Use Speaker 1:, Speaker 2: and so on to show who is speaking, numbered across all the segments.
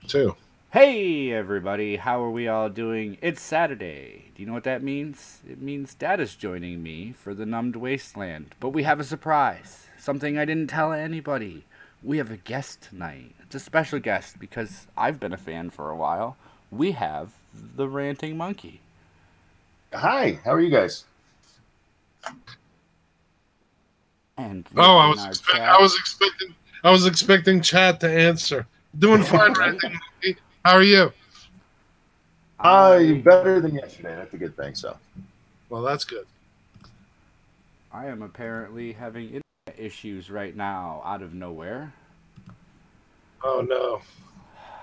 Speaker 1: too.
Speaker 2: Hey everybody, how are we all doing? It's Saturday. Do you know what that means? It means Dad is joining me for the Numbed Wasteland. But we have a surprise. Something I didn't tell anybody. We have a guest tonight. It's a special guest because I've been a fan for a while. We have the Ranting Monkey.
Speaker 3: Hi, how are you guys?
Speaker 2: And
Speaker 1: I was expecting Chad to answer. Doing fine, Ranting. How are you?
Speaker 3: Better than yesterday. That's a good thing. So,
Speaker 1: well, that's good.
Speaker 2: I am apparently having internet issues right now out of nowhere.
Speaker 1: Oh no.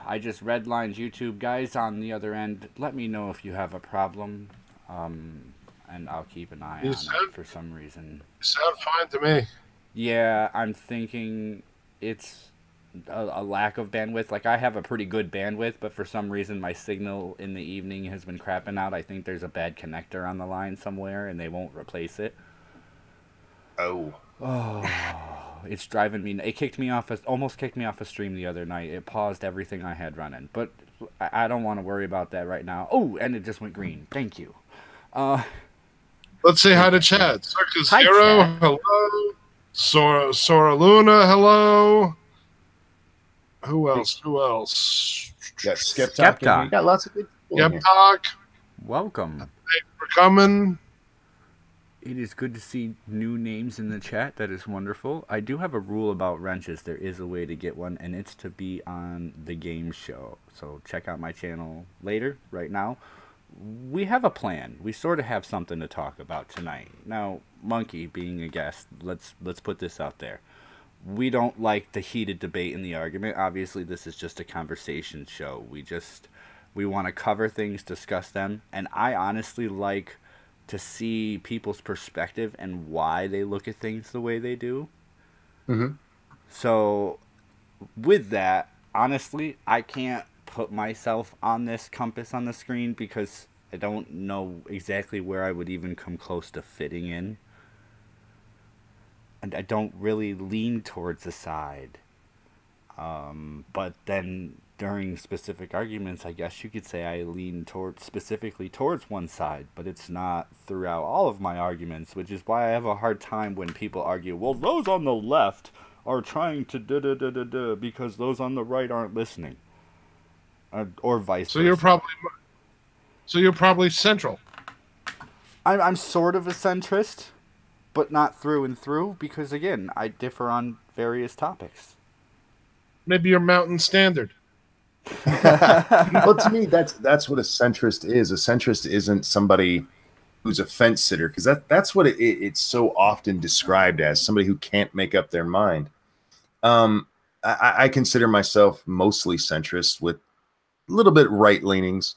Speaker 2: I just redlined YouTube. Guys on the other end, let me know if you have a problem, and I'll keep an eye on it for some reason.
Speaker 1: You sound fine to me.
Speaker 2: Yeah, I'm thinking it's a lack of bandwidth. Like, I have a pretty good bandwidth, but for some reason my signal in the evening has been crapping out. I think there's a bad connector on the line somewhere, and they won't replace it.
Speaker 3: Oh,
Speaker 2: it's driving me. It kicked me off. Almost kicked me off a stream the other night. It paused everything I had running, but I don't want to worry about that right now. Oh, and it just went green. Thank you.
Speaker 1: Let's say hi to Chad. Circus
Speaker 2: Hi,
Speaker 1: Hero,
Speaker 2: Chad.
Speaker 1: hello. Sora Luna, hello. Who else?
Speaker 3: got Skeptalk. We got lots of good people in here.
Speaker 1: Talk.
Speaker 2: Welcome.
Speaker 1: Thanks for coming.
Speaker 2: It is good to see new names in the chat. That is wonderful. I do have a rule about wrenches. There is a way to get one, and it's to be on the game show. So check out my channel later. Right now, we have a plan. We sort of have something to talk about tonight. Now, Monkey being a guest, let's put this out there. We don't like the heated debate and the argument. Obviously, this is just a conversation show. We want to cover things, discuss them, and I honestly like to see people's perspective and why they look at things the way they do.
Speaker 3: Mm-hmm.
Speaker 2: So, with that, honestly, I can't put myself on this compass on the screen because I don't know exactly where I would even come close to fitting in. And I don't really lean towards the side. But then during specific arguments, I guess you could say I lean specifically towards one side, but it's not throughout all of my arguments, which is why I have a hard time when people argue, well, those on the left are trying to da-da-da-da-da because those on the right aren't listening. Or vice versa.
Speaker 1: So you're probably central.
Speaker 2: I'm sort of a centrist, but not through and through, because again, I differ on various topics.
Speaker 1: Maybe you're Mountain Standard.
Speaker 3: Well, to me, that's what a centrist is. A centrist isn't somebody who's a fence sitter, because that's what it's so often described as, somebody who can't make up their mind. I consider myself mostly centrist with a little bit right leanings,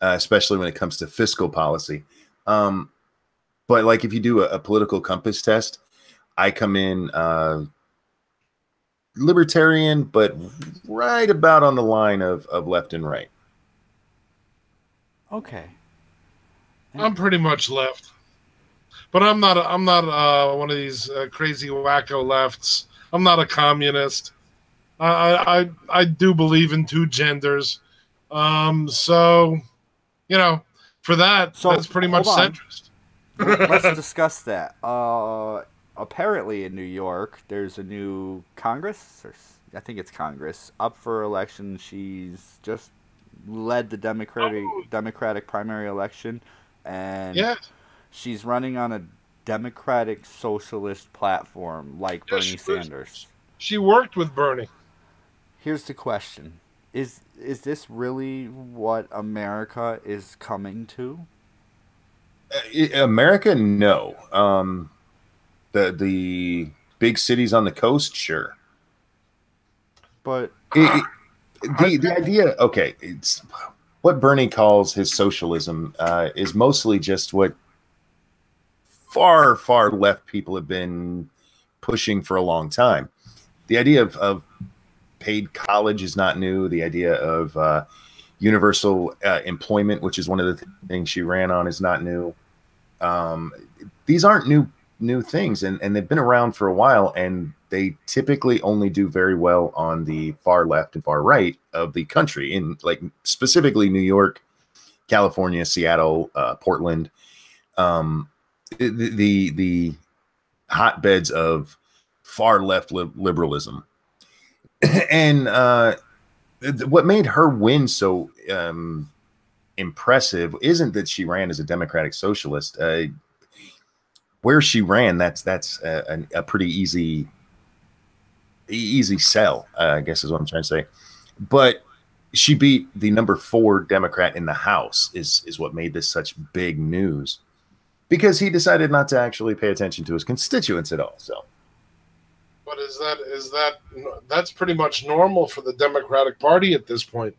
Speaker 3: especially when it comes to fiscal policy. But like if you do a political compass test, I come in libertarian, but right about on the line of left and right.
Speaker 2: Okay.
Speaker 1: I'm pretty much left, but I'm not one of these crazy wacko lefts. I'm not a communist. I do believe in two genders. So, you know, for that, that's pretty much centrist.
Speaker 2: Let's discuss that. Apparently in New York, there's a new Congress, or I think it's Congress, up for election. She's just led the Democratic primary election, and she's running on a Democratic socialist platform like Bernie Sanders.
Speaker 1: She worked with Bernie.
Speaker 2: Here's the question. Is this really what America is coming to?
Speaker 3: America, no. The big cities on the coast, sure.
Speaker 2: But
Speaker 3: the idea, okay, it's what Bernie calls his socialism is mostly just what far left people have been pushing for a long time. The idea of paid college is not new. The idea of universal employment, which is one of the things she ran on, is not new. These aren't new new things, and they've been around for a while, and they typically only do very well on the far left and far right of the country, in like specifically New York, California, Seattle, Portland, the hotbeds of far left liberalism. And what made her win so impressive isn't that she ran as a democratic socialist. Where she ran, that's a pretty easy sell, I guess is what I'm trying to say. But she beat the number 4 Democrat in the House is what made this such big news, because he decided not to actually pay attention to his constituents at all. So,
Speaker 1: but that's pretty much normal for the Democratic Party at this point.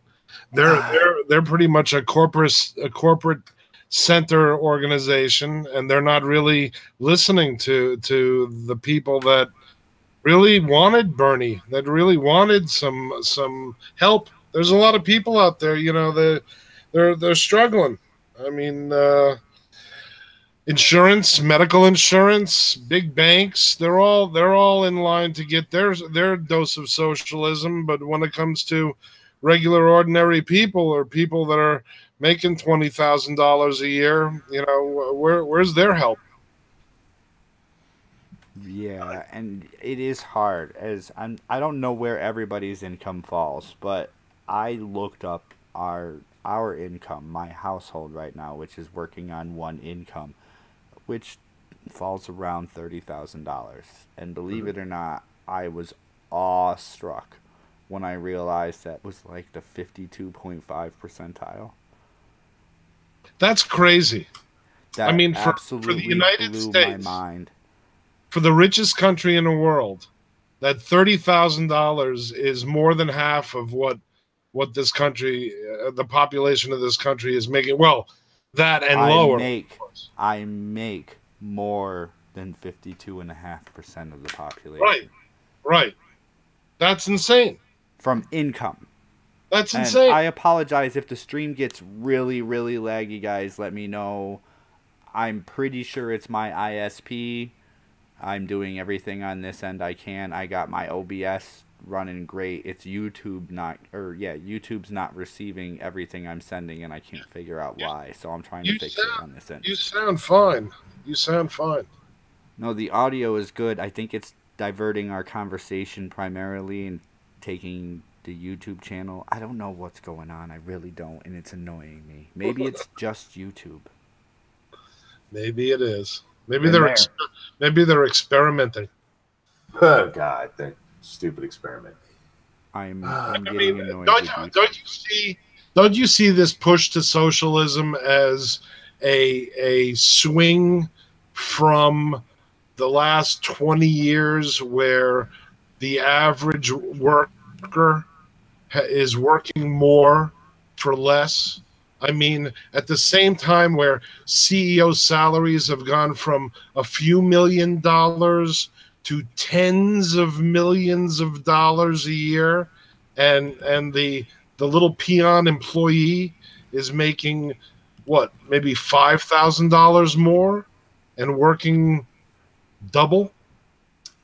Speaker 1: They're pretty much a corporate center organization, and they're not really listening to the people that really wanted Bernie, that really wanted some help. There's a lot of people out there, you know, they're struggling. I mean, insurance, medical insurance, big banks, they're all in line to get their dose of socialism. But when it comes to regular ordinary people, or people that are making $20,000 a year, you know, where's their help?
Speaker 2: Yeah, and it is hard, as I don't know where everybody's income falls, but I looked up our income, my household right now, which is working on one income, which falls around $30,000. And believe it or not, I was awestruck when I realized that was like the 52.5 percentile.
Speaker 1: That's crazy.
Speaker 2: That, I mean, for the United States, my mind.
Speaker 1: For the richest country in the world, that $30,000 is more than half of what this country, the population of this country is making. Well, that and lower.
Speaker 2: I make more than 52.5% of the population.
Speaker 1: Right. That's insane.
Speaker 2: From income.
Speaker 1: That's insane.
Speaker 2: I apologize if the stream gets really, really laggy, guys. Let me know. I'm pretty sure it's my ISP. I'm doing everything on this end I can. I got my OBS running great. It's YouTube's not receiving everything I'm sending, and I can't figure out why. So I'm trying to fix it on this end.
Speaker 1: You sound fine.
Speaker 2: No, the audio is good. I think it's diverting our conversation primarily and taking the YouTube channel. I don't know what's going on. I really don't, and it's annoying me. Maybe it's just YouTube.
Speaker 1: Maybe it is. Maybe they're experimenting.
Speaker 3: Oh God, that stupid experiment.
Speaker 2: I'm getting annoyed.
Speaker 1: Don't you see this push to socialism as a swing from the last 20 years, where the average worker is working more for less? I mean, at the same time where CEO salaries have gone from a few $1 million to tens of millions of dollars a year, and the little peon employee is making what, maybe $5,000 more and working double,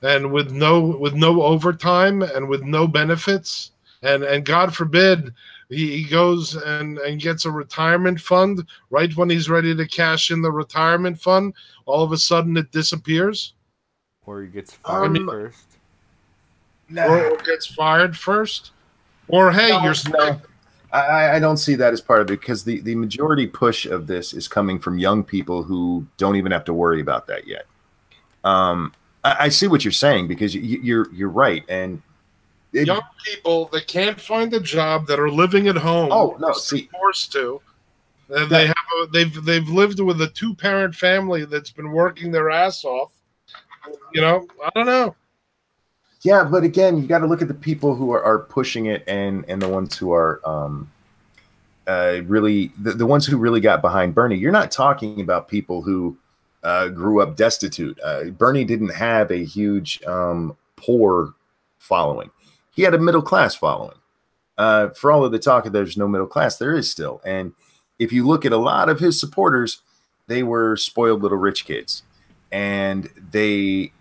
Speaker 1: and with no overtime and with no benefits, and God forbid he goes and gets a retirement fund right when he's ready to cash in the retirement fund. All of a sudden it disappears.
Speaker 2: Or he gets fired first.
Speaker 1: Or gets fired first. Or, hey, you're stuck.
Speaker 3: I don't see that as part of it, because the majority push of this is coming from young people who don't even have to worry about that yet. I see what you're saying, because you're right. And
Speaker 1: young people that can't find a job, that are living at home.
Speaker 3: Oh no, see,
Speaker 1: forced to. They've lived with a 2-parent family that's been working their ass off. You know, I don't know.
Speaker 3: Yeah, but again, you got to look at the people who are pushing it, and the ones who are really the ones who really got behind Bernie. You're not talking about people who grew up destitute. Bernie didn't have a huge poor following. He had a middle class following. For all of the talk of there's no middle class, there is still. And if you look at a lot of his supporters, they were spoiled little rich kids. and we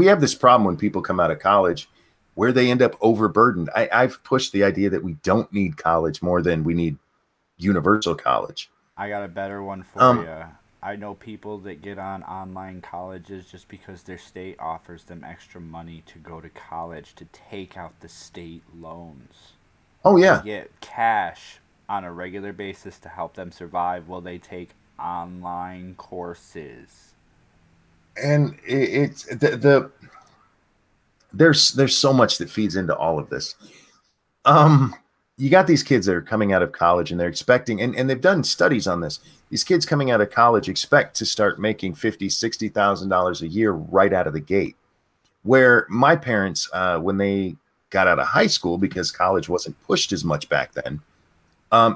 Speaker 3: have this problem when people come out of college where they end up overburdened. I've pushed the idea that we don't need college more than we need universal college.
Speaker 2: I got a better one for you. I know people that get on online colleges just because their state offers them extra money to go to college to take out the state loans.
Speaker 3: Oh, yeah.
Speaker 2: They get cash on a regular basis to help them survive while they take online courses.
Speaker 3: And it's there's so much that feeds into all of this. You got these kids that are coming out of college and they're expecting, and they've done studies on this. These kids coming out of college expect to start making $50,000, $60,000 a year right out of the gate. Where my parents, when they got out of high school, because college wasn't pushed as much back then,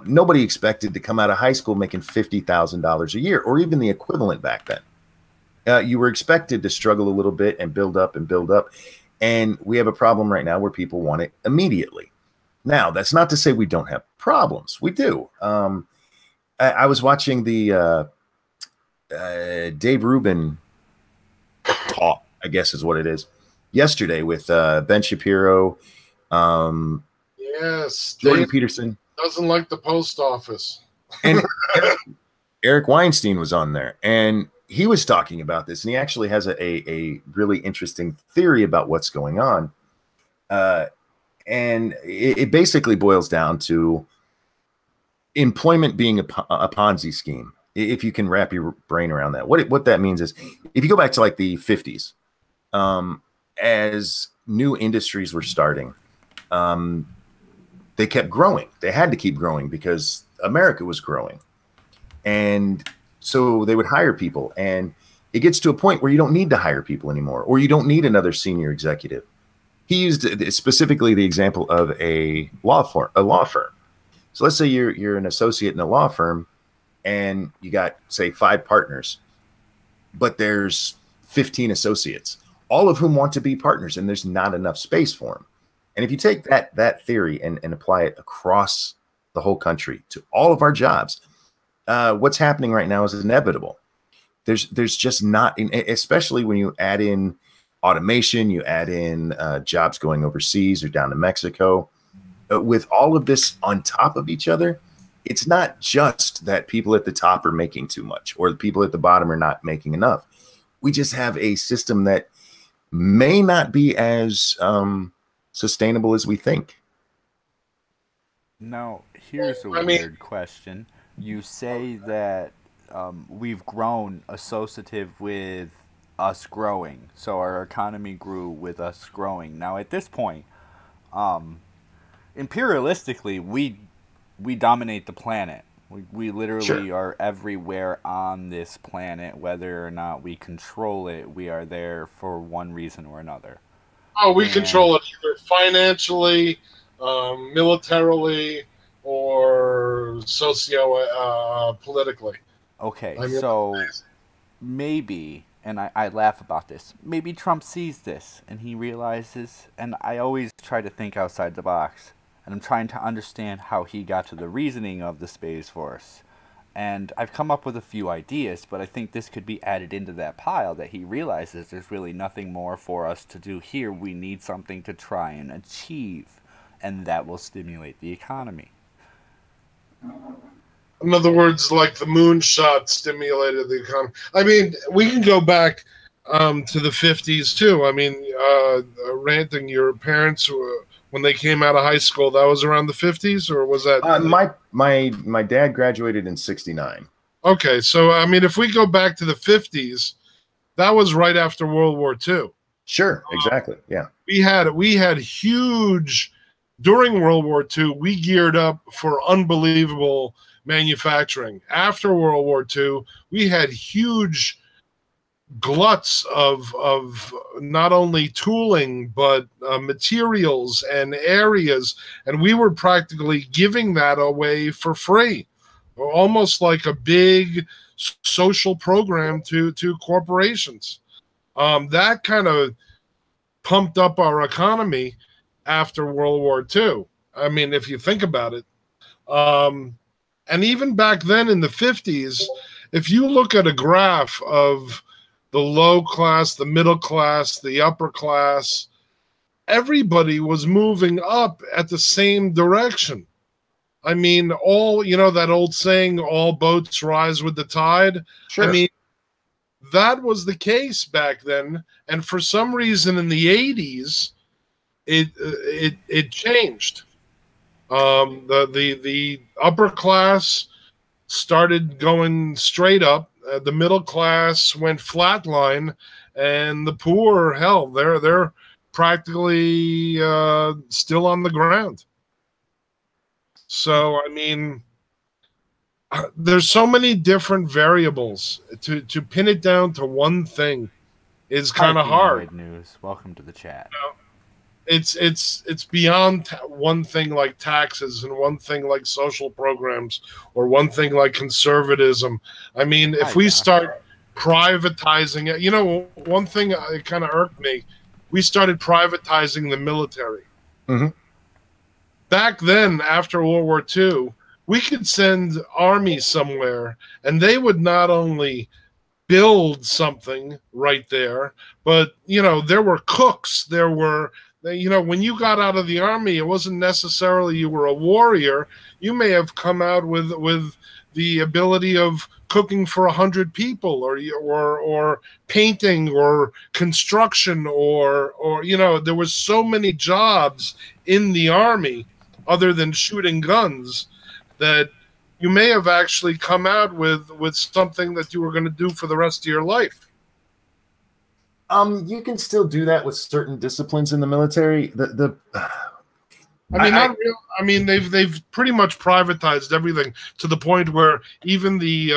Speaker 3: nobody expected to come out of high school making $50,000 a year, or even the equivalent back then. You were expected to struggle a little bit and build up and build up. And we have a problem right now where people want it immediately. Now, that's not to say we don't have problems. We do. I was watching the Dave Rubin talk, I guess is what it is, yesterday with Ben Shapiro.
Speaker 1: Yes.
Speaker 3: Jordan Peterson.
Speaker 1: Doesn't like the post office.
Speaker 3: And Eric Weinstein was on there. And he was talking about this, and he actually has a really interesting theory about what's going on. And it basically boils down to employment being a Ponzi scheme. If you can wrap your brain around that, what that means is, if you go back to like the 50s, as new industries were starting, they kept growing. They had to keep growing because America was growing. And so they would hire people, and it gets to a point where you don't need to hire people anymore, or you don't need another senior executive. He used specifically the example of a law firm. So let's say you're an associate in a law firm, and you got, say, 5 partners, but there's 15 associates, all of whom want to be partners, and there's not enough space for them. And if you take that theory and apply it across the whole country to all of our jobs, what's happening right now is inevitable. There's just not, especially when you add in automation, you add in jobs going overseas or down to Mexico. With all of this on top of each other, it's not just that people at the top are making too much or the people at the bottom are not making enough. We just have a system that may not be as sustainable as we think.
Speaker 2: Now, here's a weird question. You say that we've grown associative with us growing. So our economy grew with us growing. Now, at this point, imperialistically, we dominate the planet. We literally are everywhere on this planet. Whether or not we control it, we are there for one reason or another.
Speaker 1: Oh, we control it either financially, militarily, or politically.
Speaker 2: Okay, so maybe, and I laugh about this, maybe Trump sees this and he realizes, and I always try to think outside the box, and I'm trying to understand how he got to the reasoning of the Space Force. And I've come up with a few ideas, but I think this could be added into that pile, that he realizes there's really nothing more for us to do here. We need something to try and achieve, and that will stimulate the economy.
Speaker 1: In other words, like the moonshot stimulated the economy. I mean, we can go back to the 50s too. I mean, Ranting, your parents, when they came out of high school, that was around the 50s, or was that?
Speaker 3: My dad graduated in '69.
Speaker 1: Okay, so I mean, if we go back to the 50s, that was right after World War II.
Speaker 3: Sure, exactly. Yeah,
Speaker 1: we had huge during World War II. We geared up for unbelievable manufacturing. After World War II, we had huge gluts of not only tooling but materials and areas, and we were practically giving that away for free, or almost like a big social program to corporations. That kind of pumped up our economy after World War II. I mean, if you think about it. And even back then in the 50s, if you look at a graph of the low class, the middle class, the upper class. Everybody was moving up at the same direction. I mean, that old saying, all boats rise with the tide.
Speaker 3: Sure.
Speaker 1: I mean, that was the case back then. And for some reason in the 80s, it changed. The upper class started going straight up. The middle class went flatline, and the poor, hell, they're practically still on the ground. So, I mean, there's so many different variables. To pin it down to one thing is kind of hard.
Speaker 2: News. Welcome to the chat.
Speaker 1: It's beyond one thing like taxes and one thing like social programs or one thing like conservatism. I mean, if we start privatizing it, one thing it kind of irked me. We started privatizing the military.
Speaker 3: Mm-hmm.
Speaker 1: Back then, after World War II, we could send armies somewhere, and they would not only build something right there, but, there were cooks. There were, when you got out of the army, it wasn't necessarily you were a warrior. You may have come out with the ability of cooking for 100 people, or painting, or construction, or there was so many jobs in the army other than shooting guns that you may have actually come out with something that you were going to do for the rest of your life.
Speaker 3: You can still do that with certain disciplines in the military.
Speaker 1: They've pretty much privatized everything to the point where even the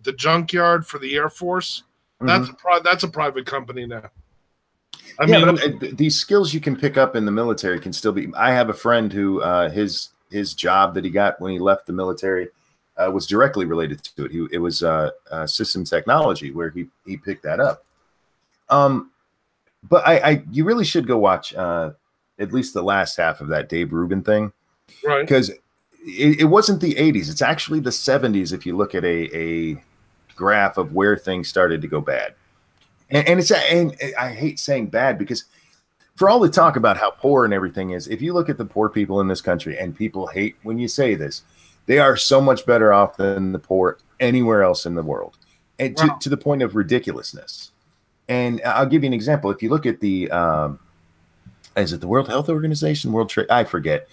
Speaker 1: the junkyard for the Air Force, that's a private company now.
Speaker 3: These skills you can pick up in the military can still be. I have a friend who his job that he got when he left the military was directly related to it. It was system technology where he picked that up. But you really should go watch at least the last half of that Dave Rubin thing,
Speaker 1: right?
Speaker 3: Because it wasn't the 80s; it's actually the 70s. If you look at a graph of where things started to go bad, and I hate saying bad because for all the talk about how poor and everything is, if you look at the poor people in this country, and people hate when you say this, they are so much better off than the poor anywhere else in the world, and to the point of ridiculousness. And I'll give you an example. If you look at the, is it the World Health Organization, World Trade? I forget.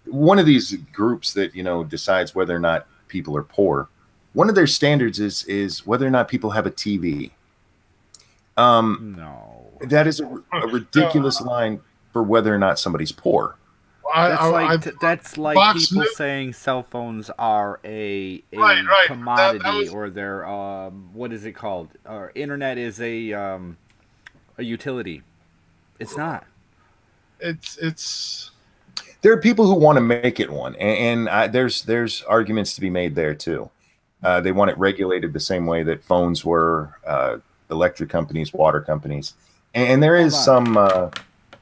Speaker 3: One of these groups that, decides whether or not people are poor. One of their standards is whether or not people have a TV.
Speaker 2: No.
Speaker 3: That is a ridiculous line for whether or not somebody's poor.
Speaker 2: That's like
Speaker 1: Fox
Speaker 2: people
Speaker 1: News.
Speaker 2: saying cell phones are a commodity, or they're what is it called? Or internet is a utility. It's not.
Speaker 1: It's.
Speaker 3: There are people who want to make it one, and there's arguments to be made there too. They want it regulated the same way that phones were, electric companies, water companies, and there is some.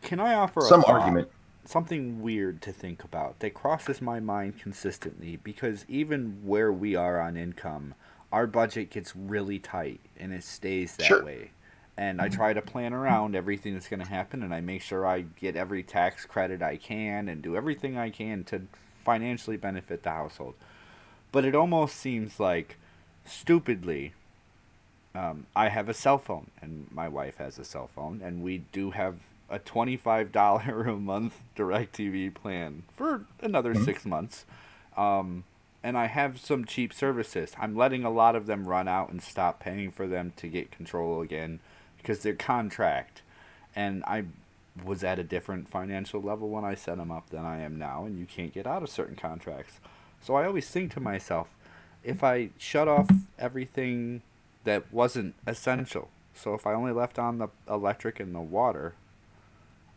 Speaker 2: Can I offer
Speaker 3: some argument?
Speaker 2: Something weird to think about that crosses my mind consistently, because even where we are on income, our budget gets really tight and it stays that way. And I try to plan around everything that's going to happen, and I make sure I get every tax credit I can and do everything I can to financially benefit the household. But it almost seems like, stupidly, I have a cell phone and my wife has a cell phone, and we do have a $25 a month DirecTV plan for another 6 months. And I have some cheap services. I'm letting a lot of them run out and stop paying for them to get control again because they're contract. And I was at a different financial level when I set them up than I am now, and you can't get out of certain contracts. So I always think to myself, if I shut off everything that wasn't essential, so if I only left on the electric and the water,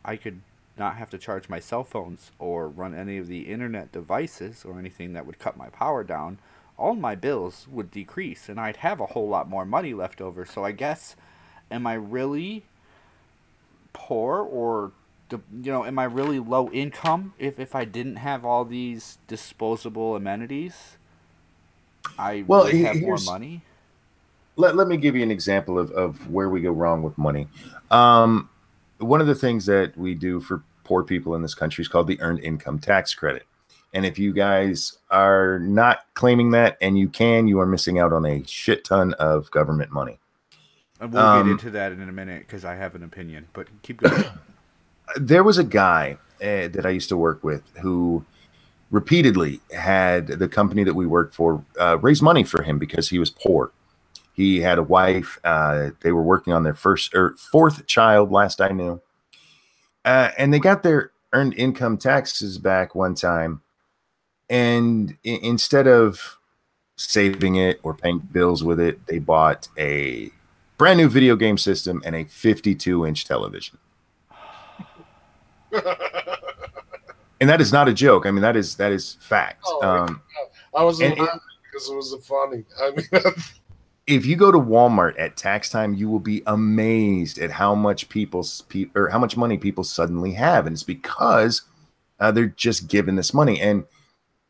Speaker 2: I could not have to charge my cell phones or run any of the internet devices or anything that would cut my power down. All my bills would decrease, and I'd have a whole lot more money left over. So I guess, am I really poor, or am I really low income if I didn't have all these disposable amenities? I would have more money.
Speaker 3: let me give you an example of where we go wrong with money. One of the things that we do for poor people in this country is called the Earned Income Tax Credit. And if you guys are not claiming that, and you are missing out on a shit ton of government money.
Speaker 2: And we'll get into that in a minute because I have an opinion, but keep going.
Speaker 3: There was a guy that I used to work with who repeatedly had the company that we worked for raise money for him because he was poor. He had a wife. They were working on their fourth child, last I knew. And they got their earned income taxes back one time. And instead of saving it or paying bills with it, they bought a brand new video game system and a 52-inch television. And that is not a joke. I mean, that is fact.
Speaker 1: Oh, I was laughing because it was funny. I mean,
Speaker 3: if you go to Walmart at tax time, you will be amazed at how much how much money people suddenly have, and it's because they're just given this money. And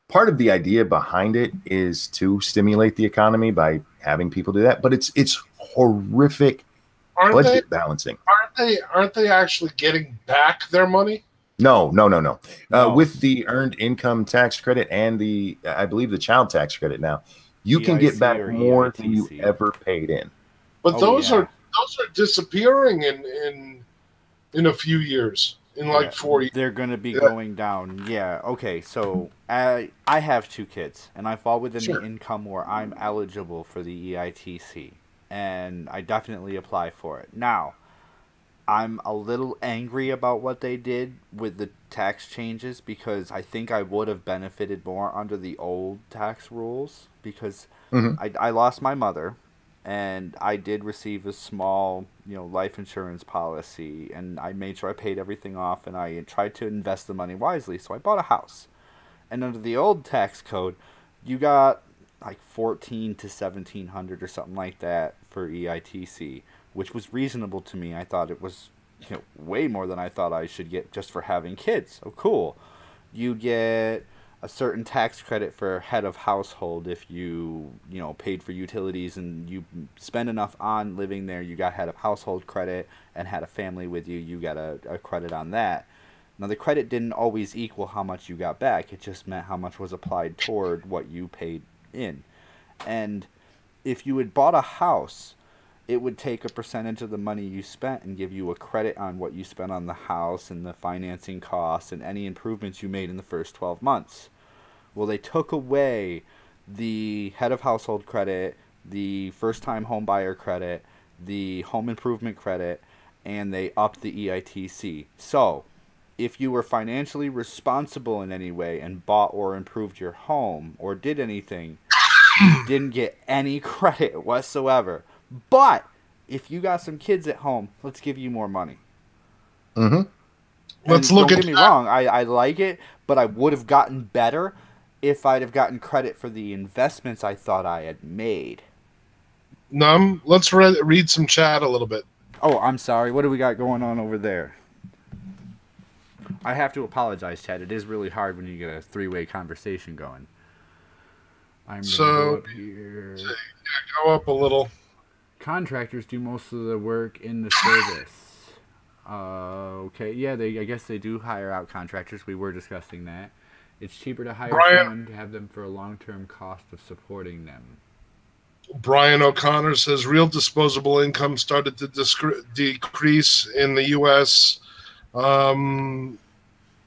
Speaker 3: part of the idea behind it is to stimulate the economy by having people do that, but it's horrific budget balancing.
Speaker 1: Aren't they actually getting back their money?
Speaker 3: No. With the earned income tax credit and I believe the child tax credit now, you can get back more than you ever paid in.
Speaker 1: But those are disappearing in a few years. In like 4 years.
Speaker 2: They're going to be going down. Yeah. Okay. So I have 2 kids, and I fall within the income where I'm eligible for the EITC, and I definitely apply for it. Now, I'm a little angry about what they did with the tax changes because I think I would have benefited more under the old tax rules because I lost my mother. And I did receive a small, life insurance policy, and I made sure I paid everything off, and I tried to invest the money wisely. So I bought a house, and under the old tax code, you got like $1,400 to $1,700 or something like that for EITC, which was reasonable to me. I thought it was, way more than I thought I should get just for having kids. So cool, you get a certain tax credit for head of household if you paid for utilities and you spend enough on living there, you got head of household credit, and had a family with you, you got a credit on that. Now the credit didn't always equal how much you got back, it just meant how much was applied toward what you paid in. And if you had bought a house, it would take a percentage of the money you spent and give you a credit on what you spent on the house and the financing costs and any improvements you made in the first 12 months. Well, they took away the head of household credit, the first-time home buyer credit, the home improvement credit, and they upped the EITC. So, if you were financially responsible in any way and bought or improved your home or did anything, you didn't get any credit whatsoever. But if you got some kids at home, let's give you more money.
Speaker 1: Let's look at.
Speaker 2: Don't get me wrong, I like it, but I would have gotten better if I'd have gotten credit for the investments I thought I had made.
Speaker 1: Let's read some chat a little bit.
Speaker 2: Oh, I'm sorry. What do we got going on over there? I have to apologize, Chad. It is really hard when you get a 3-way conversation going. I'm going to go up here.
Speaker 1: Yeah, go up a little.
Speaker 2: Contractors do most of the work in the service. Okay, yeah, I guess they do hire out contractors. We were discussing that. It's cheaper to hire someone to have them for a long-term cost of supporting them.
Speaker 1: Brian O'Connor says real disposable income started to decrease in the U.S. When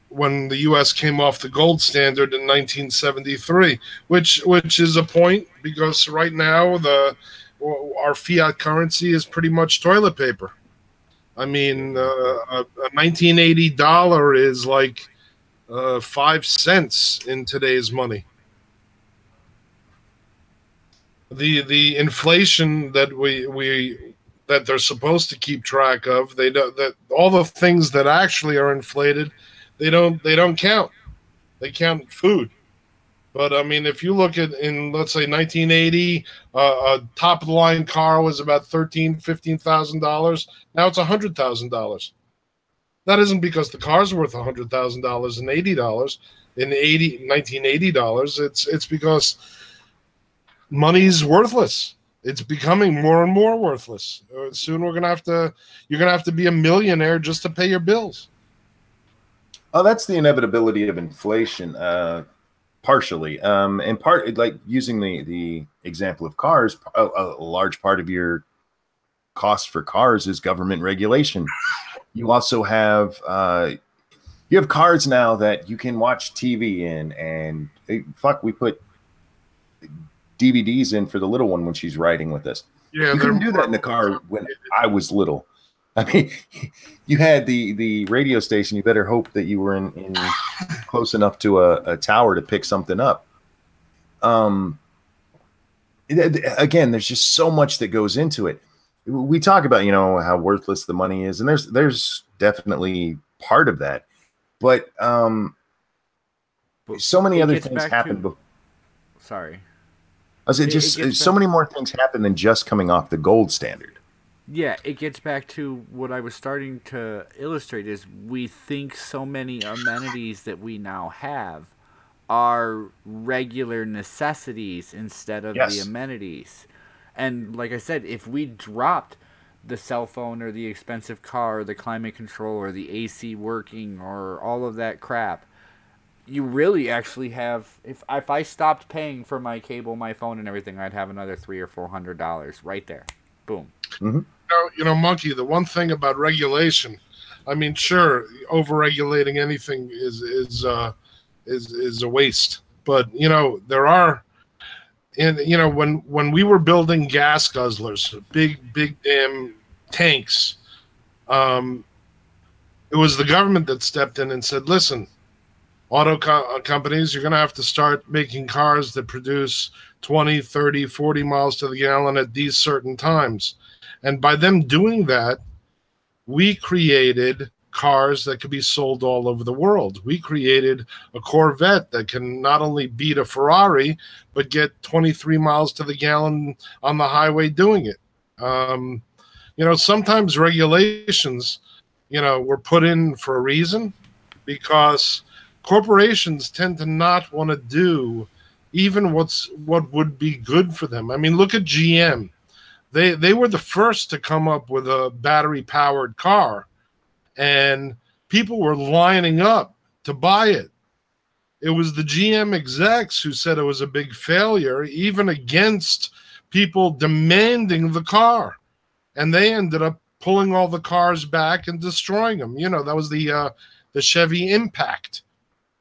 Speaker 1: the U.S. came off the gold standard in 1973, which is a point because right now our fiat currency is pretty much toilet paper. I mean, a 1980 dollar is like 5 cents in today's money. The inflation that that they're supposed to keep track of, that all the things that actually are inflated, they don't count. They count food. But I mean, if you look at let's say 1980, a top of the line car was about $15,000. Now it's $100,000. That isn't because the car's worth $100,000 and $80 in $1980. It's because money's worthless. It's becoming more and more worthless. Soon you're gonna have to be a millionaire just to pay your bills.
Speaker 3: Oh, that's the inevitability of inflation, partially. And part, like using the example of cars, a large part of your cost for cars is government regulation. You also have cars now that you can watch TV in, and we put DVDs in for the little one when she's riding with us.
Speaker 1: Yeah,
Speaker 3: you couldn't do that in the car when I was little. I mean, you had the radio station. You better hope that you were in close enough to a tower to pick something up. Again, there's just so much that goes into it. We talk about, how worthless the money is, and there's definitely part of that. But so many other things happen.
Speaker 2: Sorry.
Speaker 3: I was just so many more things happen than just coming off the gold standard.
Speaker 2: Yeah, it gets back to what I was starting to illustrate is we think so many amenities that we now have are regular necessities instead of the amenities. And like I said, if we dropped the cell phone or the expensive car or the climate control or the AC working or all of that crap, you really actually have, if I stopped paying for my cable, my phone and everything, I'd have another $300 or $400 right there. Boom.
Speaker 3: Mm-hmm.
Speaker 1: Monkey, the one thing about regulation, I mean, sure, over-regulating anything is a waste. But, there are, when we were building gas guzzlers, big damn tanks, it was the government that stepped in and said, listen, auto companies, you're going to have to start making cars that produce 20, 30, 40 miles to the gallon at these certain times. And by them doing that, we created cars that could be sold all over the world. We created a Corvette that can not only beat a Ferrari, but get 23 miles to the gallon on the highway doing it. Sometimes regulations, were put in for a reason, because corporations tend to not want to do even what would be good for them. I mean, look at GM. They were the first to come up with a battery-powered car, and people were lining up to buy it. It was the GM execs who said it was a big failure, even against people demanding the car. And they ended up pulling all the cars back and destroying them. That was the Chevy Impact,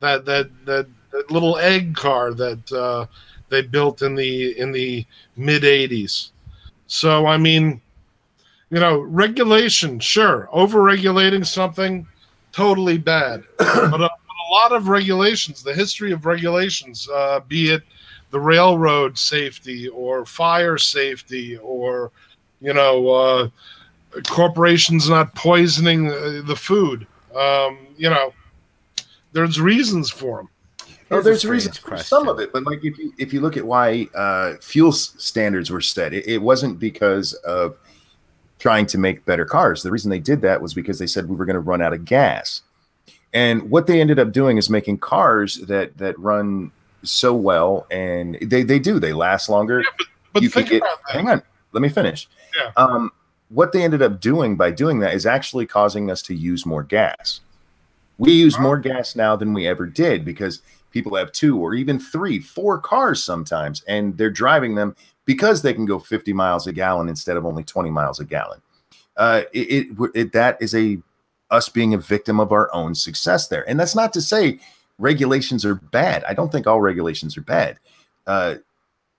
Speaker 1: that little egg car that they built in the mid-'80s. So, I mean, regulation, sure. Over-regulating something, totally bad. But a lot of regulations, the history of regulations, be it the railroad safety or fire safety or, corporations not poisoning the food, there's reasons for them.
Speaker 3: Oh, there's reasons for some of it, but like if you look at why fuel standards were set, it wasn't because of trying to make better cars. The reason they did that was because they said we were going to run out of gas, and what they ended up doing is making cars that run so well, and they last longer.
Speaker 1: Yeah, but
Speaker 3: you
Speaker 1: think about that.
Speaker 3: Hang on, let me finish.
Speaker 1: Yeah.
Speaker 3: What they ended up doing by doing that is actually causing us to use more gas. We use more gas now than we ever did because people have 2 or even 3, 4 cars sometimes, and they're driving them because they can go 50 miles a gallon instead of only 20 miles a gallon. That is us being a victim of our own success there. And that's not to say regulations are bad. I don't think all regulations are bad.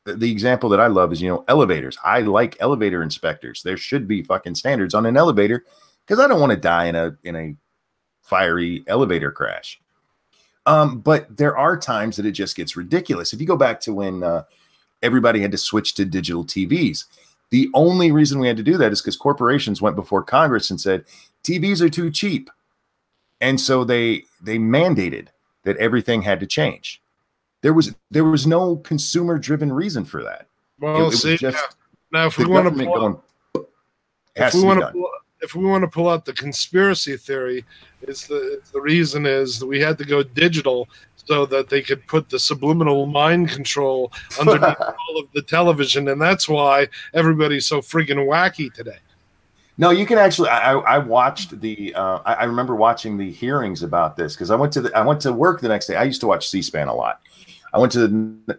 Speaker 3: The example that I love is, elevators. I like elevator inspectors. There should be fucking standards on an elevator because I don't want to die in a fiery elevator crash. But there are times that it just gets ridiculous. If you go back to when everybody had to switch to digital TVs, the only reason we had to do that is because corporations went before Congress and said TVs are too cheap, and so they mandated that everything had to change. There was no consumer-driven reason for that.
Speaker 1: Well,
Speaker 3: it was just
Speaker 1: now if we want to if we want to pull out the conspiracy theory, the reason is that we had to go digital so that they could put the subliminal mind control underneath all of the television, and that's why everybody's so friggin' wacky today.
Speaker 3: No, you can actually. I watched the. I remember watching the hearings about this because I went to work the next day. I used to watch C-SPAN a lot. I went to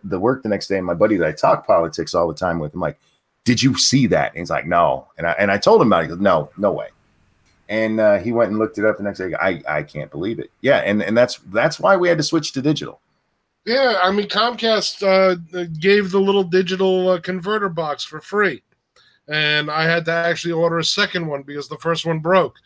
Speaker 3: the work the next day, and my buddy that I talk politics all the time with, I'm like, "Did you see that?" And he's like, "No." And I told him about it. He goes, "No, no way." And he went and looked it up the next day. I can't believe it. Yeah, and that's why we had to switch to digital.
Speaker 1: Yeah, I mean Comcast gave the little digital converter box for free, and I had to actually order a second one because the first one broke.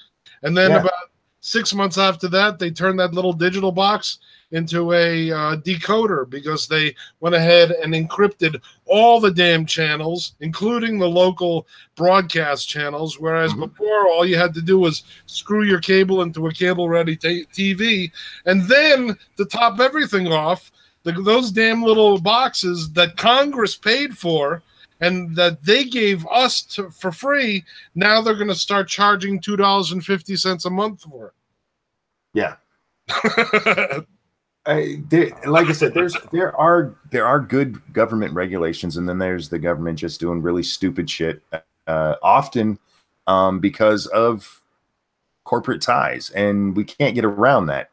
Speaker 1: And then about 6 months after that, they turned that little digital box into a decoder because they went ahead and encrypted all the damn channels, including the local broadcast channels, whereas before all you had to do was screw your cable into a cable-ready TV, and then to top everything off, those damn little boxes that Congress paid for and that they gave us for free, now they're going to start charging $2.50 a month for it.
Speaker 3: Yeah. Like I said, there are good government regulations, and then there's the government just doing really stupid shit, often because of corporate ties, and we can't get around that.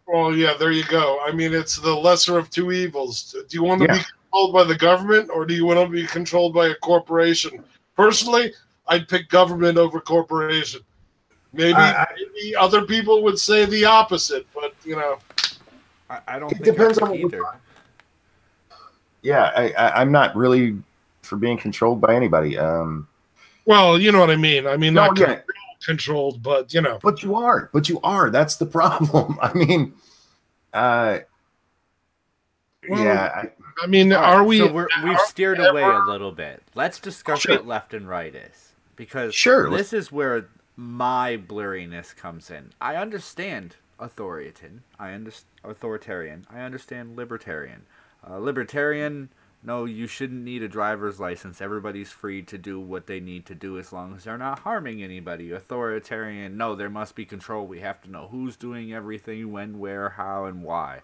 Speaker 1: Well, yeah, there you go. I mean, it's the lesser of two evils. Do you want to be controlled by the government, or do you want to be controlled by a corporation? Personally, I'd pick government over corporation. Maybe other people would say the opposite, but you know,
Speaker 2: I don't.
Speaker 3: It depends on either. Yeah, I'm not really for being controlled by anybody.
Speaker 1: Well, you know what I mean. I mean, not controlled, but you know.
Speaker 3: But you are. But you are. That's the problem. I mean, yeah.
Speaker 1: I mean, are we?
Speaker 2: So we've steered away a little bit. Let's discuss what left and right is, because this is where my blurriness comes in. I understand authoritarian. I understand libertarian. Libertarian, no, you shouldn't need a driver's license. Everybody's free to do what they need to do as long as they're not harming anybody. Authoritarian, no, there must be control. We have to know who's doing everything, when, where, how, and why.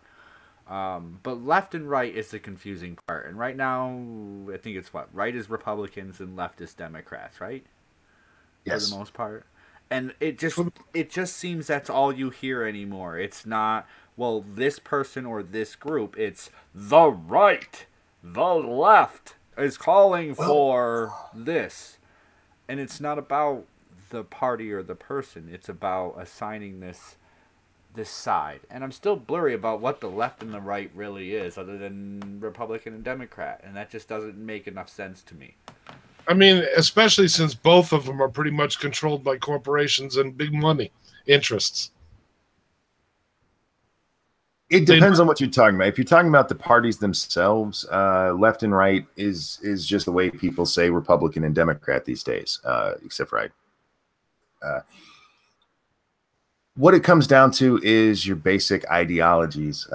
Speaker 2: But left and right is the confusing part. And right now, I think it's right is Republicans and left is Democrats, right?
Speaker 3: Yes.
Speaker 2: For the most part. And it just seems that's all you hear anymore. It's not, well, this person or this group. It's the right, the left is calling for this. And it's not about the party or the person. It's about assigning this side. And I'm still blurry about what the left and the right really is, other than Republican and Democrat. And that just doesn't make enough sense to me.
Speaker 1: I mean, especially since both of them are pretty much controlled by corporations and big money interests.
Speaker 3: It depends on what you're talking about. If you're talking about the parties themselves, left and right is just the way people say Republican and Democrat these days, except for what it comes down to is your basic ideologies.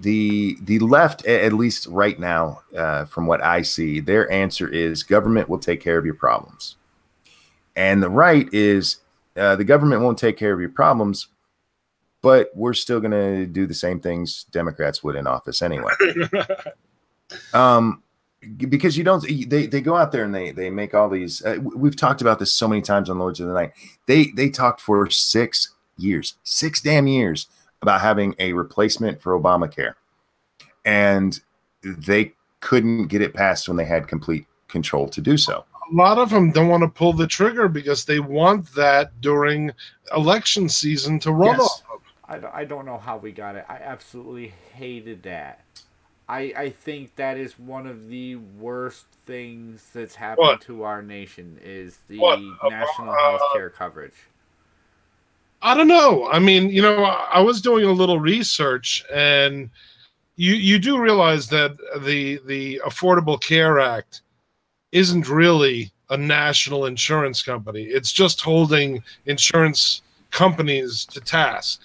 Speaker 3: The left, at least right now, from what I see, their answer is government will take care of your problems. And the right is the government won't take care of your problems, but we're still going to do the same things Democrats would in office anyway. Because you don't, they go out there and they make all these, we've talked about this so many times on Lords of the Night. They talked for 6 years, 6 damn years, about having a replacement for Obamacare, and they couldn't get it passed when they had complete control to do so.
Speaker 1: A lot of them don't want to pull the trigger because they want that during election season to run off of.
Speaker 2: I don't know how we got it. I absolutely hated that. I think that is one of the worst things that's happened to our nation is the national health care coverage.
Speaker 1: I don't know. I mean, you know, I was doing a little research, and you do realize that the Affordable Care Act isn't really a national insurance company. It's just holding insurance companies to task.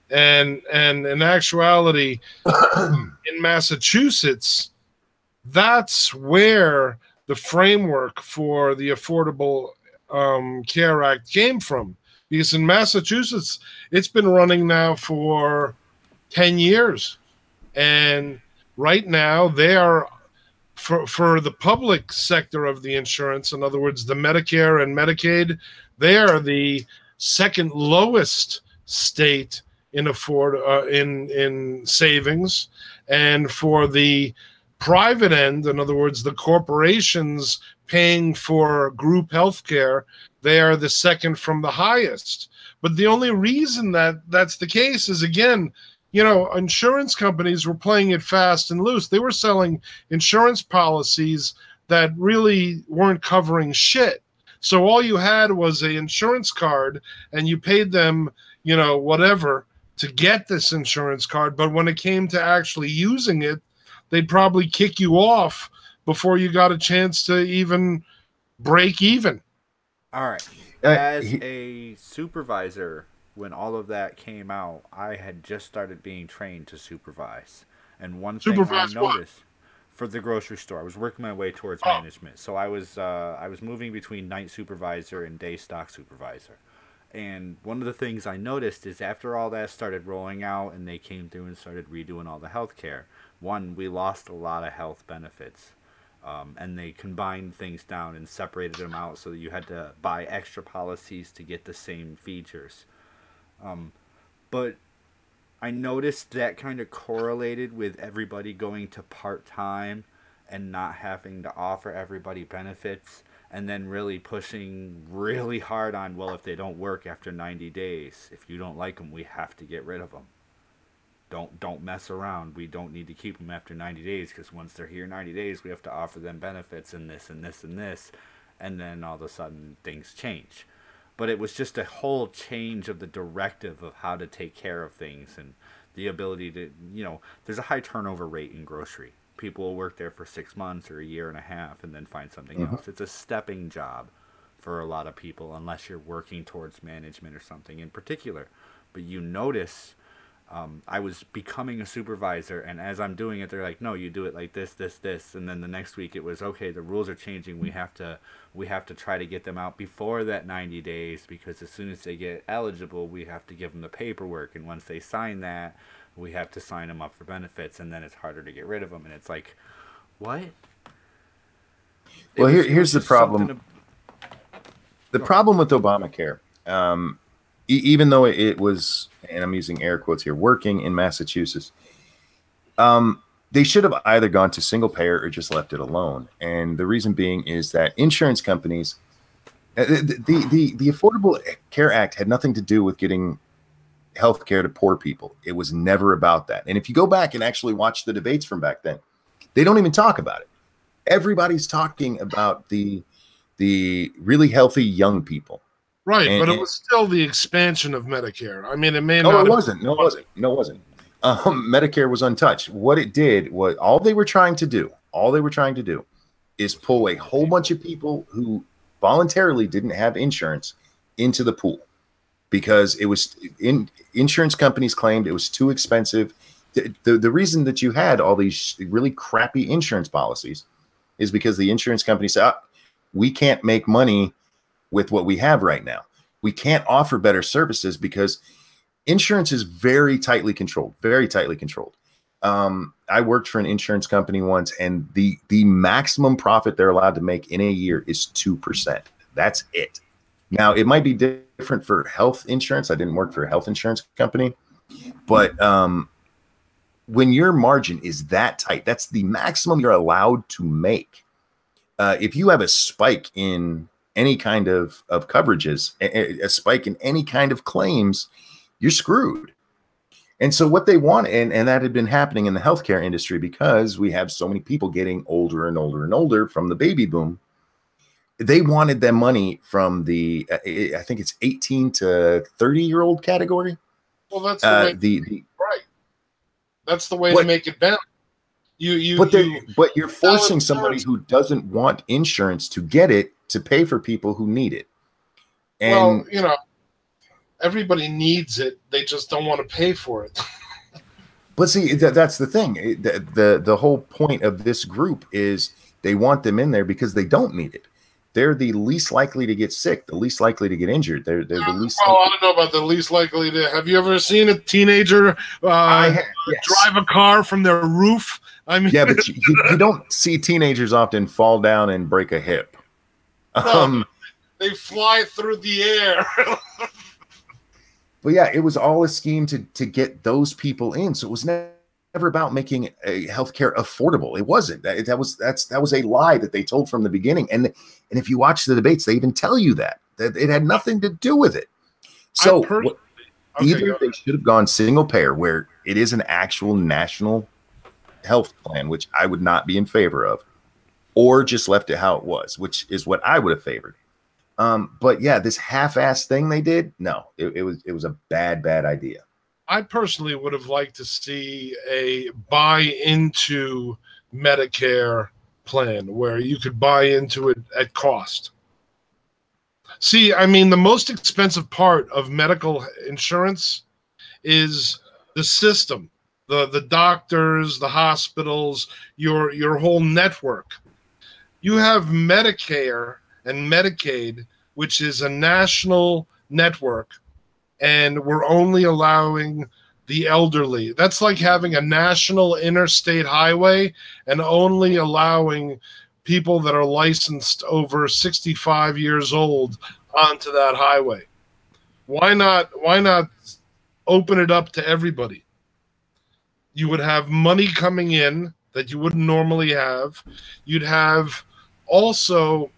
Speaker 1: And in actuality, in Massachusetts, that's where the framework for the Affordable Care Act came from. Because in Massachusetts, it's been running now for 10 years. And right now, they are, for the public sector of the insurance, in other words, the Medicare and Medicaid, they are the second lowest state in in savings. And for the private end, in other words, the corporations paying for group health care, they are the second from the highest. But the only reason that that's the case is, again, you know, insurance companies were playing it fast and loose. They were selling insurance policies that really weren't covering shit. So all you had was an insurance card, and you paid them, you know, whatever to get this insurance card. But when it came to actually using it, they'd probably kick you off before you got a chance to even break even.
Speaker 2: All right. As a supervisor, when all of that came out, I had just started being trained to supervise. And one thing I noticed for the grocery store, I was working my way towards management. So I was moving between night supervisor and day stock supervisor. And one of the things I noticed is after all that started rolling out and they came through and started redoing all the health care, one, we lost a lot of health benefits. And they combined things down and separated them out so that you had to buy extra policies to get the same features. But I noticed that kind of correlated with everybody going to part-time and not having to offer everybody benefits, and then really pushing really hard on, well, if they don't work after 90 days, if you don't like them, we have to get rid of them. Don't mess around. We don't need to keep them after 90 days, because once they're here 90 days, we have to offer them benefits and this and this and this. And then all of a sudden things change. But it was just a whole change of the directive of how to take care of things, and the ability to, you know, there's a high turnover rate in grocery. People will work there for 6 months or a year and a half and then find something else. It's a stepping job for a lot of people, unless you're working towards management or something in particular. But you notice, I was becoming a supervisor, and as I'm doing it, they're like, no, you do it like this, this, this. And then the next week it was, okay, the rules are changing. We have to try to get them out before that 90 days, because as soon as they get eligible, we have to give them the paperwork. And once they sign that, we have to sign them up for benefits, and then it's harder to get rid of them. And it's like, what?
Speaker 3: Well, here's the problem. The problem with Obamacare, even though it was, and I'm using air quotes here, working in Massachusetts, they should have either gone to single payer or just left it alone. And the reason being is that insurance companies, the Affordable Care Act had nothing to do with getting health care to poor people. It was never about that. And if you go back and actually watch the debates from back then, they don't even talk about it. Everybody's talking about the really healthy young people.
Speaker 1: Right, but it was still the expansion of Medicare. I mean, it may not.
Speaker 3: No, it wasn't. No, it wasn't. Medicare was untouched. What it did was, all they were trying to do is pull a whole bunch of people who voluntarily didn't have insurance into the pool, because it was insurance companies claimed it was too expensive. The reason that you had all these really crappy insurance policies is because the insurance company said, we can't make money with what we have right now. We can't offer better services because insurance is very tightly controlled, very tightly controlled. I worked for an insurance company once, and the maximum profit they're allowed to make in a year is 2%. That's it. Now, it might be different for health insurance. I didn't work for a health insurance company, but when your margin is that tight, that's the maximum you're allowed to make. If you have a spike in any kind of coverages, a spike in any kind of claims, you're screwed. And so what they want, and that had been happening in the healthcare industry, because we have so many people getting older and older and older from the baby boom, they wanted their money from the, I think it's 18 to 30-year-old category.
Speaker 1: Well, that's the way, right. That's the way to make it balance. But you're forcing somebody who doesn't want insurance to get it, to pay for people who need it. And, well, you know, everybody needs it. They just don't want to pay for it.
Speaker 3: But see, that's the thing. The whole point of this group is they want them in there because they don't need it. they're the least likely to get sick, the least likely to get injured. They're the least.
Speaker 1: Well, I don't know about the least likely to. Have you ever seen a teenager
Speaker 3: Yes.
Speaker 1: drive a car from their roof? I mean,
Speaker 3: yeah, but you don't see teenagers often fall down and break a hip.
Speaker 1: No, they fly through the air.
Speaker 3: But yeah, it was all a scheme to get those people in. So it was never about making healthcare affordable. It wasn't. That was a lie that they told from the beginning. And if you watch the debates, they even tell you that it had nothing to do with it. So either they should have gone single payer, where it is an actual national health plan, which I would not be in favor of, or just left it how it was, which is what I would have favored. But yeah, this half-ass thing they did, no, it was a bad idea.
Speaker 1: I personally would have liked to see a buy into Medicare plan where you could buy into it at cost. See, I mean, the most expensive part of medical insurance is the system, the doctors, the hospitals, your whole network. You have Medicare and Medicaid, which is a national network, and we're only allowing the elderly. That's like having a national interstate highway and only allowing people that are licensed over 65 years old onto that highway. Why not open it up to everybody? You would have money coming in that you wouldn't normally have. You'd have also,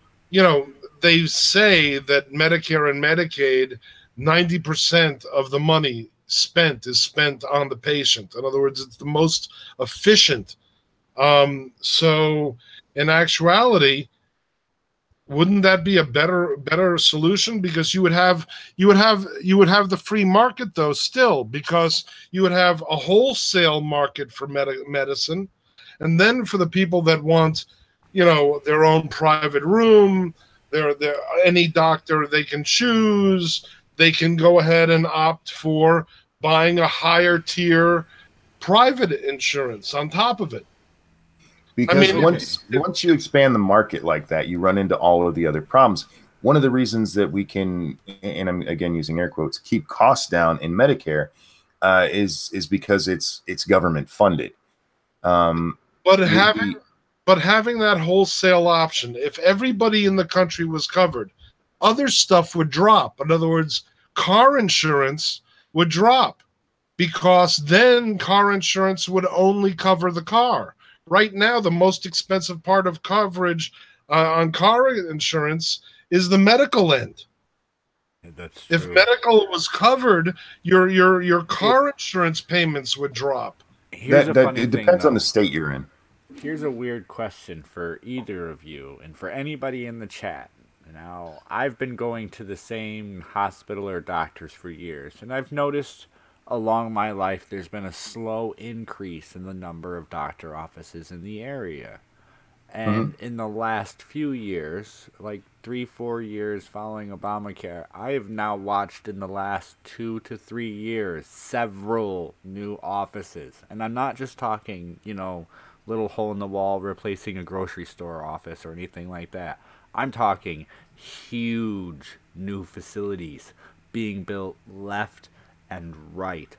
Speaker 1: they say that Medicare and Medicaid, 90% of the money spent is spent on the patient. In other words, it's the most efficient. So in actuality, wouldn't that be a better solution? Because you would have the free market though still, because you would have a wholesale market for medicine, and then for the people that want, their own private room, any doctor they can choose, they can go ahead and opt for buying a higher tier private insurance on top of it.
Speaker 3: Because once you expand the market like that, you run into all of the other problems. One of the reasons that we can, and I'm again using air quotes, keep costs down in Medicare is because it's government funded.
Speaker 1: But having that wholesale option, if everybody in the country was covered, other stuff would drop. In other words, car insurance would drop, because then car insurance would only cover the car. Right now, the most expensive part of coverage on car insurance is the medical end.
Speaker 2: That's true.
Speaker 1: If medical was covered, your car insurance payments would drop.
Speaker 3: It depends on the state you're in.
Speaker 2: Here's a weird question for either of you and for anybody in the chat. Now, I've been going to the same hospital or doctors for years, and I've noticed along my life there's been a slow increase in the number of doctor offices in the area. And in the last few years, like 3-4 years following Obamacare, I have now watched in the last 2 to 3 years several new offices. And I'm not just talking, little hole in the wall replacing a grocery store office or anything like that. I'm talking huge new facilities being built left and right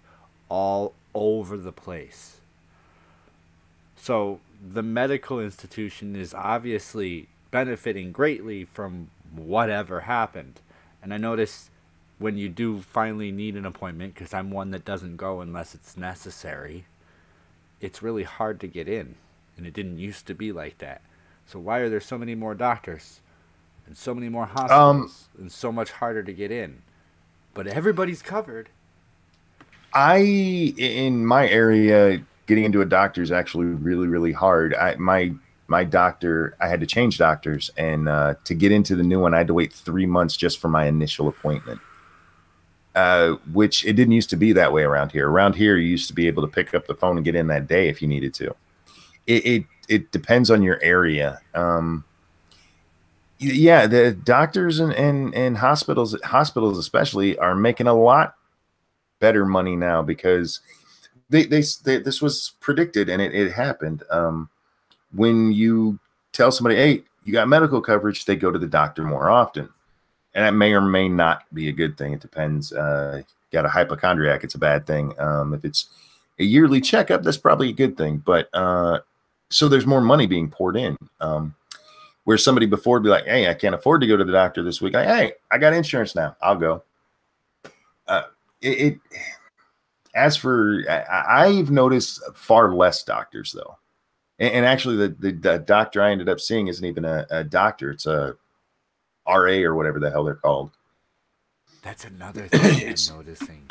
Speaker 2: all over the place. So the medical institution is obviously benefiting greatly from whatever happened. And I notice when you do finally need an appointment, because I'm one that doesn't go unless it's necessary, it's really hard to get in. And it didn't used to be like that. So why are there so many more doctors and so many more hospitals and so much harder to get in? But everybody's covered.
Speaker 3: In my area, getting into a doctor is actually really, really hard. My doctor, I had to change doctors, and to get into the new one, I had to wait 3 months just for my initial appointment. Which it didn't used to be that way around here. Around here, you used to be able to pick up the phone and get in that day if you needed to. It depends on your area. Yeah, the doctors and hospitals especially are making a lot better money now, because this was predicted and it happened. When you tell somebody, hey, you got medical coverage, they go to the doctor more often. And that may or may not be a good thing. It depends. Got a hypochondriac, it's a bad thing. If it's a yearly checkup, that's probably a good thing. But so there's more money being poured in. Where somebody before would be like, hey, I can't afford to go to the doctor this week. Hey, I got insurance now. I'll go. As for, I've noticed far less doctors, though. And actually, the doctor I ended up seeing isn't even a doctor. It's a RA or whatever the hell they're called.
Speaker 2: That's another thing I'm noticing.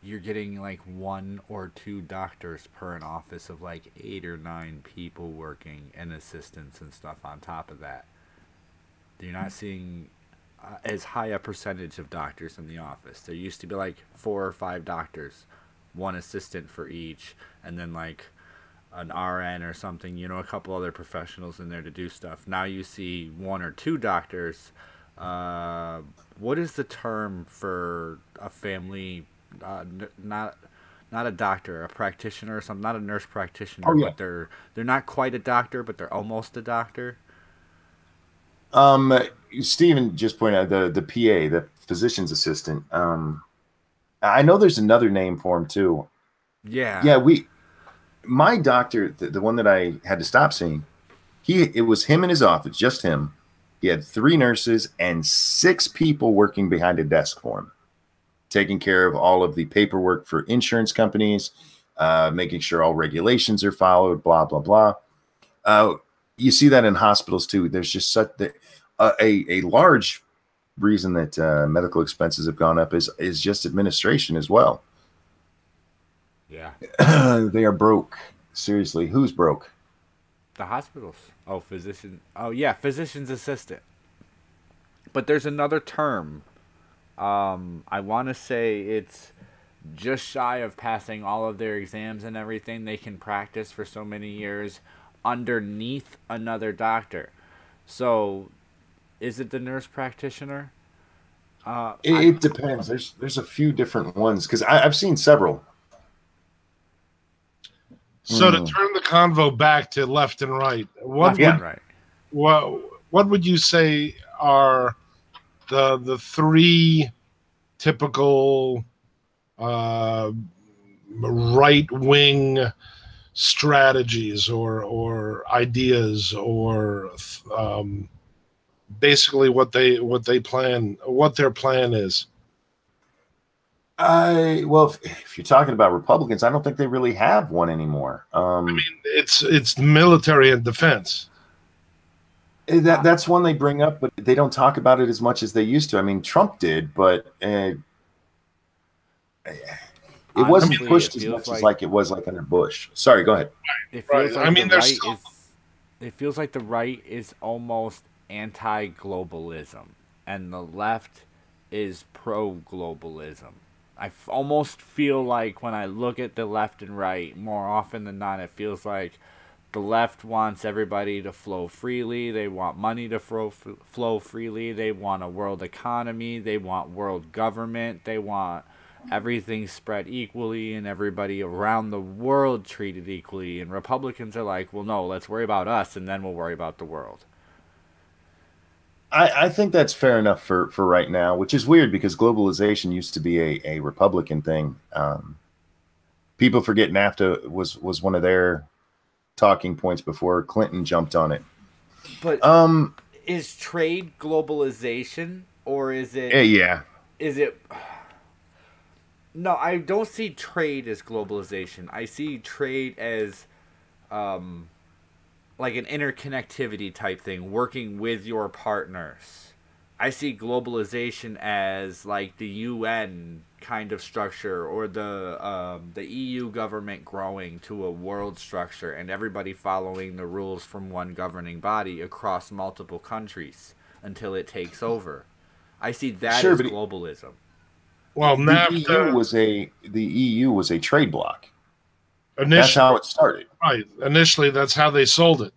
Speaker 2: You're getting like 1 or 2 doctors per an office of like 8 or 9 people working and assistants and stuff on top of that. You're not seeing as high a percentage of doctors in the office. There used to be like 4 or 5 doctors, 1 assistant for each, and then like an RN or something, you know, a couple other professionals in there to do stuff. Now you see 1 or 2 doctors. What is the term for a family? Not a doctor, a practitioner or something. Not a nurse practitioner,
Speaker 3: oh, yeah.
Speaker 2: But they're not quite a doctor, but they're almost a doctor.
Speaker 3: Steven just pointed out the PA, the physician's assistant. I know there's another name for him too.
Speaker 2: Yeah.
Speaker 3: My doctor, the one that I had to stop seeing, it was him in his office, just him. He had 3 nurses and 6 people working behind a desk for him, taking care of all of the paperwork for insurance companies, making sure all regulations are followed, blah, blah, blah. You see that in hospitals too. There's just such a large reason that medical expenses have gone up is just administration as well.
Speaker 2: Yeah.
Speaker 3: They are broke. Seriously, who's broke?
Speaker 2: The hospitals. Oh, physician. Oh, yeah, physician's assistant. But there's another term. I want to say it's just shy of passing all of their exams and everything. They can practice for so many years underneath another doctor. So, is it the nurse practitioner?
Speaker 3: It depends. There's a few different ones because I've seen several.
Speaker 1: So to turn the convo back to left and right, what would you say are the 3 typical right wing strategies or ideas or basically what their plan is?
Speaker 3: Well, if you're talking about Republicans, I don't think they really have one anymore.
Speaker 1: I mean, it's military and defense.
Speaker 3: That's one they bring up, but they don't talk about it as much as they used to. I mean, Trump did, but it wasn't pushed as much as like it was like under Bush. Sorry, go ahead.
Speaker 2: It feels like it feels like the right is almost anti-globalism, and the left is pro-globalism. I almost feel like when I look at the left and right, more often than not, it feels like the left wants everybody to flow freely. They want money to flow freely. They want a world economy. They want world government. They want everything spread equally and everybody around the world treated equally. And Republicans are like, well, no, let's worry about us and then we'll worry about the world.
Speaker 3: I think that's fair enough for right now, which is weird because globalization used to be a Republican thing. People forget NAFTA was one of their talking points before Clinton jumped on it.
Speaker 2: But is trade globalization or is it?
Speaker 3: Yeah.
Speaker 2: Is it? No, I don't see trade as globalization. I see trade as like an interconnectivity type thing, working with your partners. I see globalization as like the UN kind of structure or the EU government growing to a world structure and everybody following the rules from one governing body across multiple countries until it takes over. I see that as globalism.
Speaker 1: Well,
Speaker 3: the EU was a trade bloc. That's how it started.
Speaker 1: Right. Initially, that's how they sold it.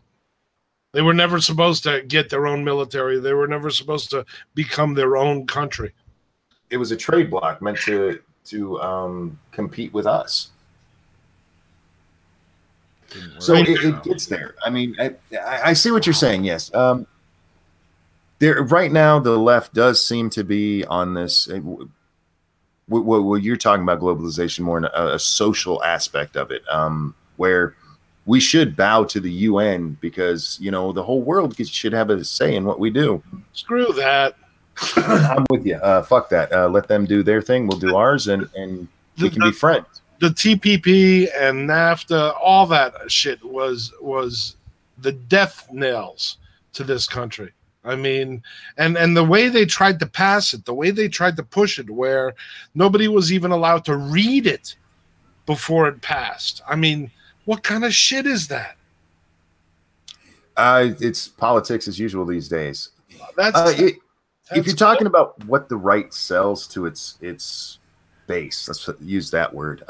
Speaker 1: They were never supposed to get their own military. They were never supposed to become their own country.
Speaker 3: It was a trade bloc meant to compete with us. So it gets there. I mean, I see what you're saying. Yes. There right now, the left does seem to be on this. What you're talking about globalization more in a social aspect of it, where we should bow to the UN because, you know, the whole world should have a say in what we do.
Speaker 1: Screw that.
Speaker 3: I'm with you. Fuck that. Let them do their thing. We'll do ours, and we can be friends.
Speaker 1: The TPP and NAFTA, all that shit was the death nails to this country. I mean, and the way they tried to pass it, the way they tried to push it, where nobody was even allowed to read it before it passed. I mean, what kind of shit is that?
Speaker 3: It's politics as usual these days. If you're talking about what the right sells to its base, let's use that word.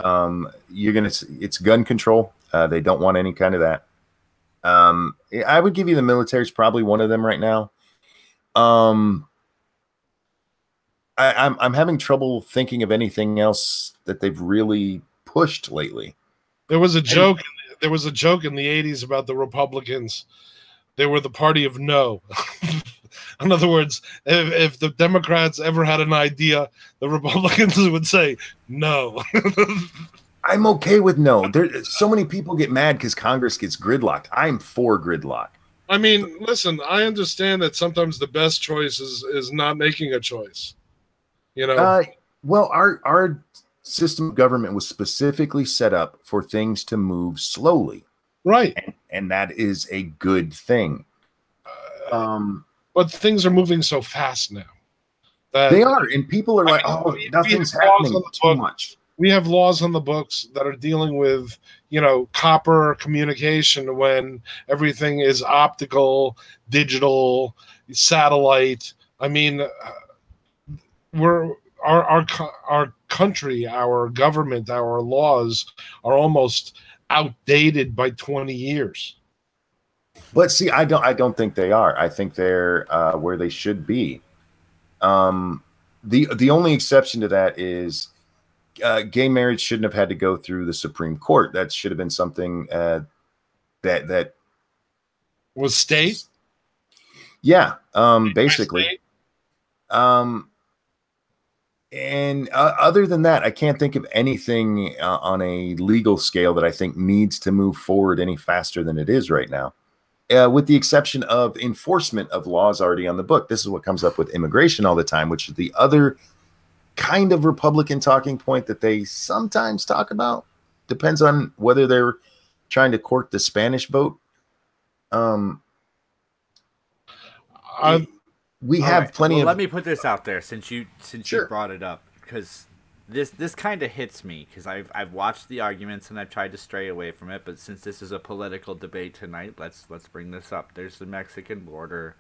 Speaker 3: It's gun control. They don't want any kind of that. I would give you the military is probably one of them right now. I'm having trouble thinking of anything else that they've really pushed lately.
Speaker 1: There was a joke. There was a joke in the 80s about the Republicans. They were the party of no. In other words, if the Democrats ever had an idea, the Republicans would say no.
Speaker 3: I'm okay with no. So many people get mad because Congress gets gridlocked. I'm for gridlock.
Speaker 1: I mean, listen, I understand that sometimes the best choice is not making a choice. You know?
Speaker 3: Well, our system of government was specifically set up for things to move slowly.
Speaker 1: Right.
Speaker 3: And that is a good thing.
Speaker 1: But things are moving so fast now.
Speaker 3: They are, and people are like, oh, nothing's happening too much.
Speaker 1: We have laws on the books that are dealing with, you know, copper communication when everything is optical, digital, satellite. I mean, our country, our government, our laws are almost outdated by 20 years.
Speaker 3: But see, I don't think they are. I think they're where they should be. The only exception to that is gay marriage shouldn't have had to go through the Supreme Court. That should have been something that
Speaker 1: was state.
Speaker 3: Yeah, basically. And other than that, I can't think of anything on a legal scale that I think needs to move forward any faster than it is right now. With the exception of enforcement of laws already on the book. This is what comes up with immigration all the time, which is the other kind of Republican talking point that they sometimes talk about. Depends on whether they're trying to court the Spanish vote. We have plenty of.
Speaker 2: Let me put this out there since you
Speaker 3: Sure.
Speaker 2: brought it up, because this kind of hits me, because I've watched the arguments and I've tried to stray away from it, but since this is a political debate tonight, let's bring this up. There's the Mexican border,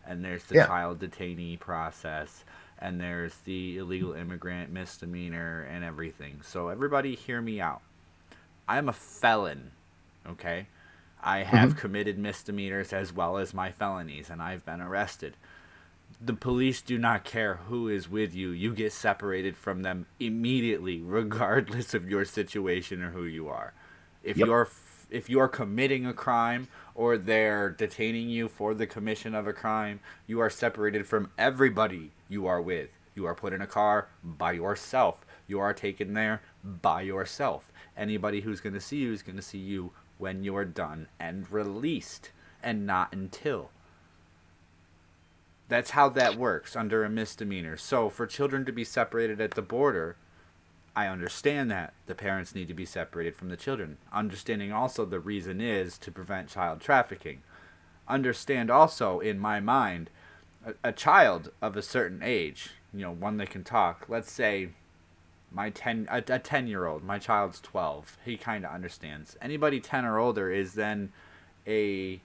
Speaker 2: and there's the child detainee process, and there's the illegal immigrant misdemeanor and everything. So everybody hear me out. I'm a felon, okay? I have committed misdemeanors as well as my felonies, and I've been arrested. The police do not care who is with you. You get separated from them immediately, regardless of your situation or who you are. If you are committing a crime or they're detaining you for the commission of a crime, you are separated from everybody you are with. You are put in a car by yourself. You are taken there by yourself. Anybody who's going to see you is going to see you when you're done and released, and not until. That's how that works under a misdemeanor. So for children to be separated at the border, I understand that. The parents need to be separated from the children. Understanding also the reason is to prevent child trafficking. Understand also, in my mind, a child of a certain age, you know, one that can talk, let's say a 10-year-old, my child's 12, he kind of understands. Anybody 10 or older is then a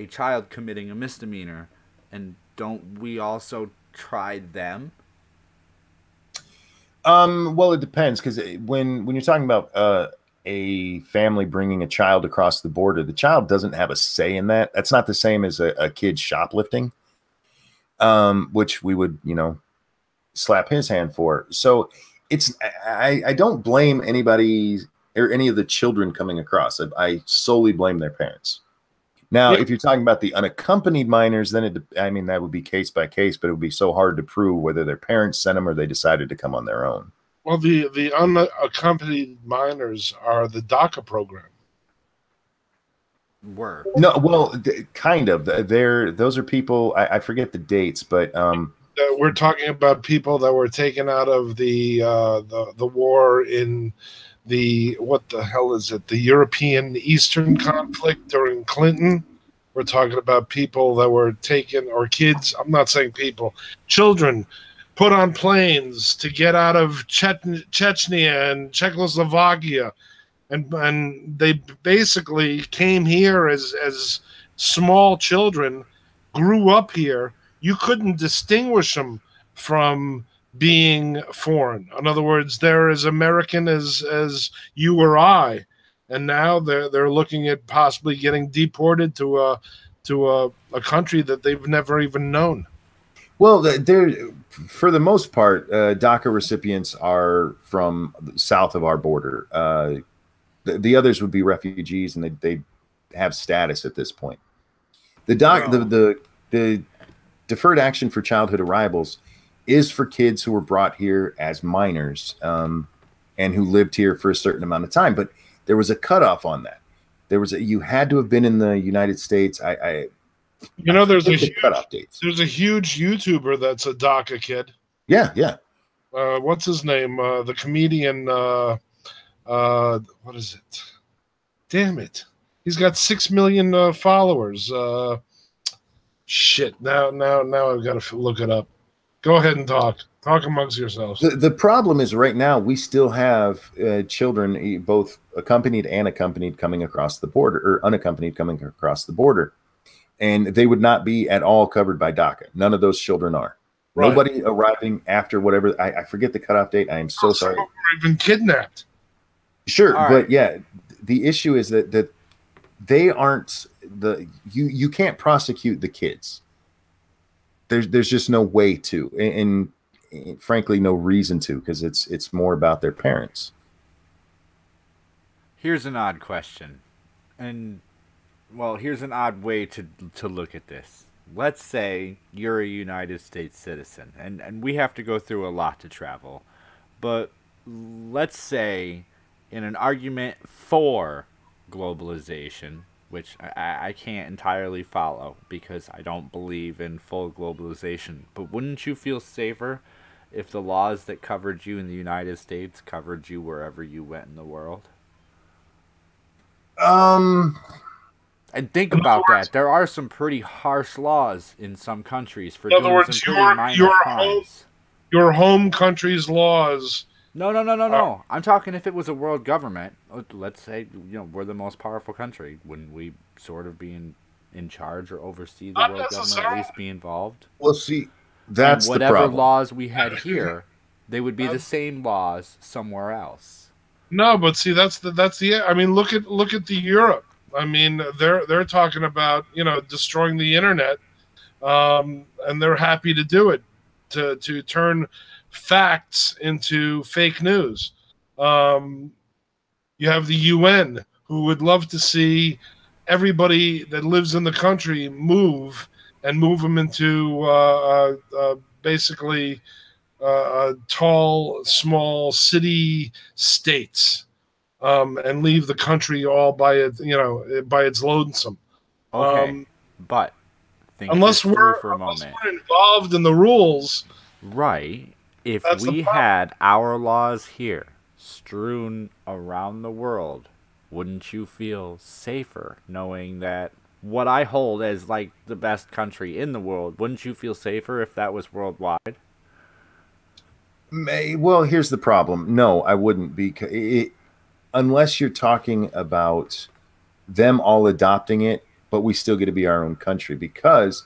Speaker 2: child committing a misdemeanor, and don't we also try them?
Speaker 3: Well, it depends, because when you're talking about a family bringing a child across the border, the child doesn't have a say in that. That's not the same as a kid shoplifting, which we would, you know, slap his hand for. So I don't blame anybody or any of the children coming across. I solely blame their parents. Now, if you're talking about the unaccompanied minors, then I mean, that would be case by case, but it would be so hard to prove whether their parents sent them or they decided to come on their own.
Speaker 1: Well, the unaccompanied minors are the DACA program.
Speaker 3: No, well, kind of. Those are people. I forget the dates, but
Speaker 1: we're talking about people that were taken out of the war in what the hell is it? The European Eastern conflict during Clinton. We're talking about people that were taken, or kids. I'm not saying people, children, put on planes to get out of Chechnya and Czechoslovakia. And they basically came here as small children, grew up here. You couldn't distinguish them from being foreign. In other words, they're as American as you or I. And now they're looking at possibly getting deported to a country that they've never even known.
Speaker 3: Well, they're, for the most part, DACA recipients are from south of our border. The others would be refugees, and they have status at this point. The deferred action for childhood arrivals is for kids who were brought here as minors and who lived here for a certain amount of time. But there was a cutoff on that. You had to have been in the United States.
Speaker 1: There's a huge YouTuber that's a DACA kid.
Speaker 3: Yeah.
Speaker 1: What's his name? The comedian. What is it? Damn it! He's got 6 million followers. Shit! Now I've got to look it up. Go ahead and talk. Talk amongst yourselves.
Speaker 3: The problem is right now we still have children, both accompanied and accompanied, coming across the border, or unaccompanied coming across the border, and they would not be at all covered by DACA. None of those children are. Right. Nobody arriving after whatever. I forget the cutoff date. I am so sorry.
Speaker 1: Or even kidnapped.
Speaker 3: Sure, but yeah, the issue is that they aren't you can't prosecute the kids. There's just no way to, and frankly, no reason to, because it's more about their parents.
Speaker 2: Here's an odd question, and well, here's an odd way to look at this. Let's say you're a United States citizen, and we have to go through a lot to travel, but let's say, in an argument for globalization, which I can't entirely follow because I don't believe in full globalization, but wouldn't you feel safer if the laws that covered you in the United States covered you wherever you went in the world?
Speaker 3: And
Speaker 2: think about that. There are some pretty harsh laws in some countries for doing some pretty minor crimes.
Speaker 1: Your home country's laws.
Speaker 2: No. I'm talking if it was a world government. Let's say, we're the most powerful country. Wouldn't we sort of be in charge or oversee the world government, at least be involved?
Speaker 3: Well, see, that's the problem.
Speaker 2: Whatever laws we had here, they would be the same laws somewhere else.
Speaker 1: No, but see, that's the. I mean, look at the Europe. I mean, they're talking about destroying the internet, and they're happy to do it to turn facts into fake news. You have the UN, who would love to see everybody that lives in the country move them into basically tall, small city states, and leave the country all by its lonesome.
Speaker 2: Okay, but
Speaker 1: unless we're involved in the rules,
Speaker 2: right? If we had our laws here strewn around the world, wouldn't you feel safer knowing that what I hold as like the best country in the world, wouldn't you feel safer if that was worldwide?
Speaker 3: Well, here's the problem. No, I wouldn't, because unless you're talking about them all adopting it, but we still get to be our own country, because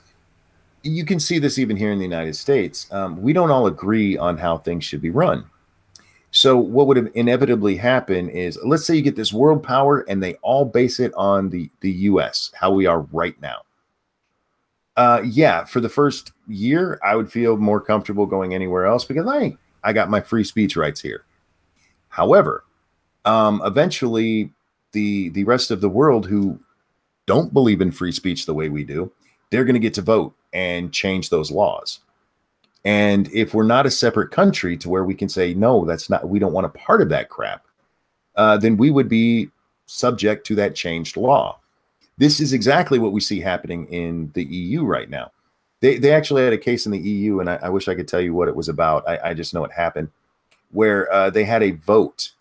Speaker 3: you can see this even here in the United States. We don't all agree on how things should be run. So what would inevitably happen is, let's say you get this world power and they all base it on the U.S., how we are right now. Yeah, for the first year, I would feel more comfortable going anywhere else because I got my free speech rights here. However, eventually the rest of the world who don't believe in free speech the way we do, they're going to get to vote and change those laws. And if we're not a separate country to where we can say, no, that's not, we don't want a part of that crap, then we would be subject to that changed law. This is exactly what we see happening in the EU right now. They actually had a case in the EU, and I wish I could tell you what it was about. I just know it happened, where they had a vote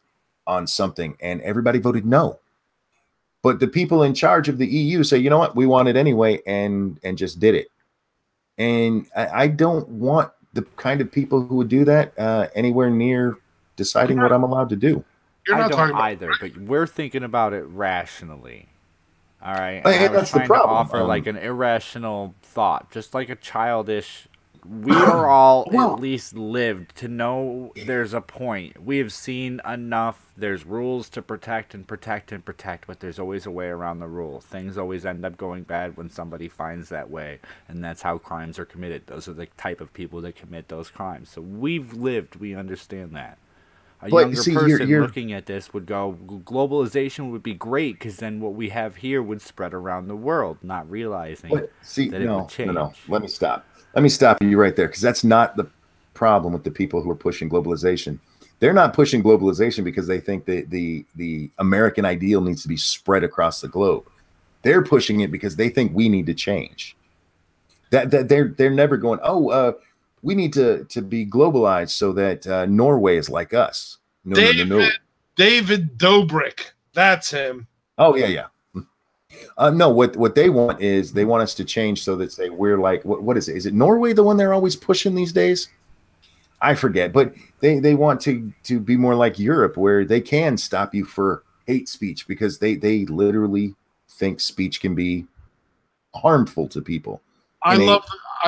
Speaker 3: on something and everybody voted no. But the people in charge of the EU say, you know what, we want it anyway, and just did it. And I don't want the kind of people who would do that anywhere near deciding what I'm allowed to do.
Speaker 2: I don't either, but we're thinking about it rationally. All right,
Speaker 3: and that's the problem.
Speaker 2: To offer like an irrational thought, just like a childish. We are all at least lived to know there's a point. We have seen enough. There's rules to protect and protect and protect, but there's always a way around the rule. Things always end up going bad when somebody finds that way, and that's how crimes are committed. Those are the type of people that commit those crimes. So we've lived. We understand that. A younger person looking at this would go, globalization would be great because then what we have here would spread around the world, not realizing that it would change.
Speaker 3: No. Let me stop you right there, because that's not the problem with the people who are pushing globalization. They're not pushing globalization because they think that the American ideal needs to be spread across the globe. They're pushing it because they think we need to change. That they're never going, we need to be globalized so that Norway is like us. No.
Speaker 1: David Dobrik. That's him.
Speaker 3: Oh, yeah. No, what they want is they want us to change so that say we're like, what is it? Is it Norway, the one they're always pushing these days? I forget, but they want to be more like Europe, where they can stop you for hate speech because they literally think speech can be harmful to people.
Speaker 1: I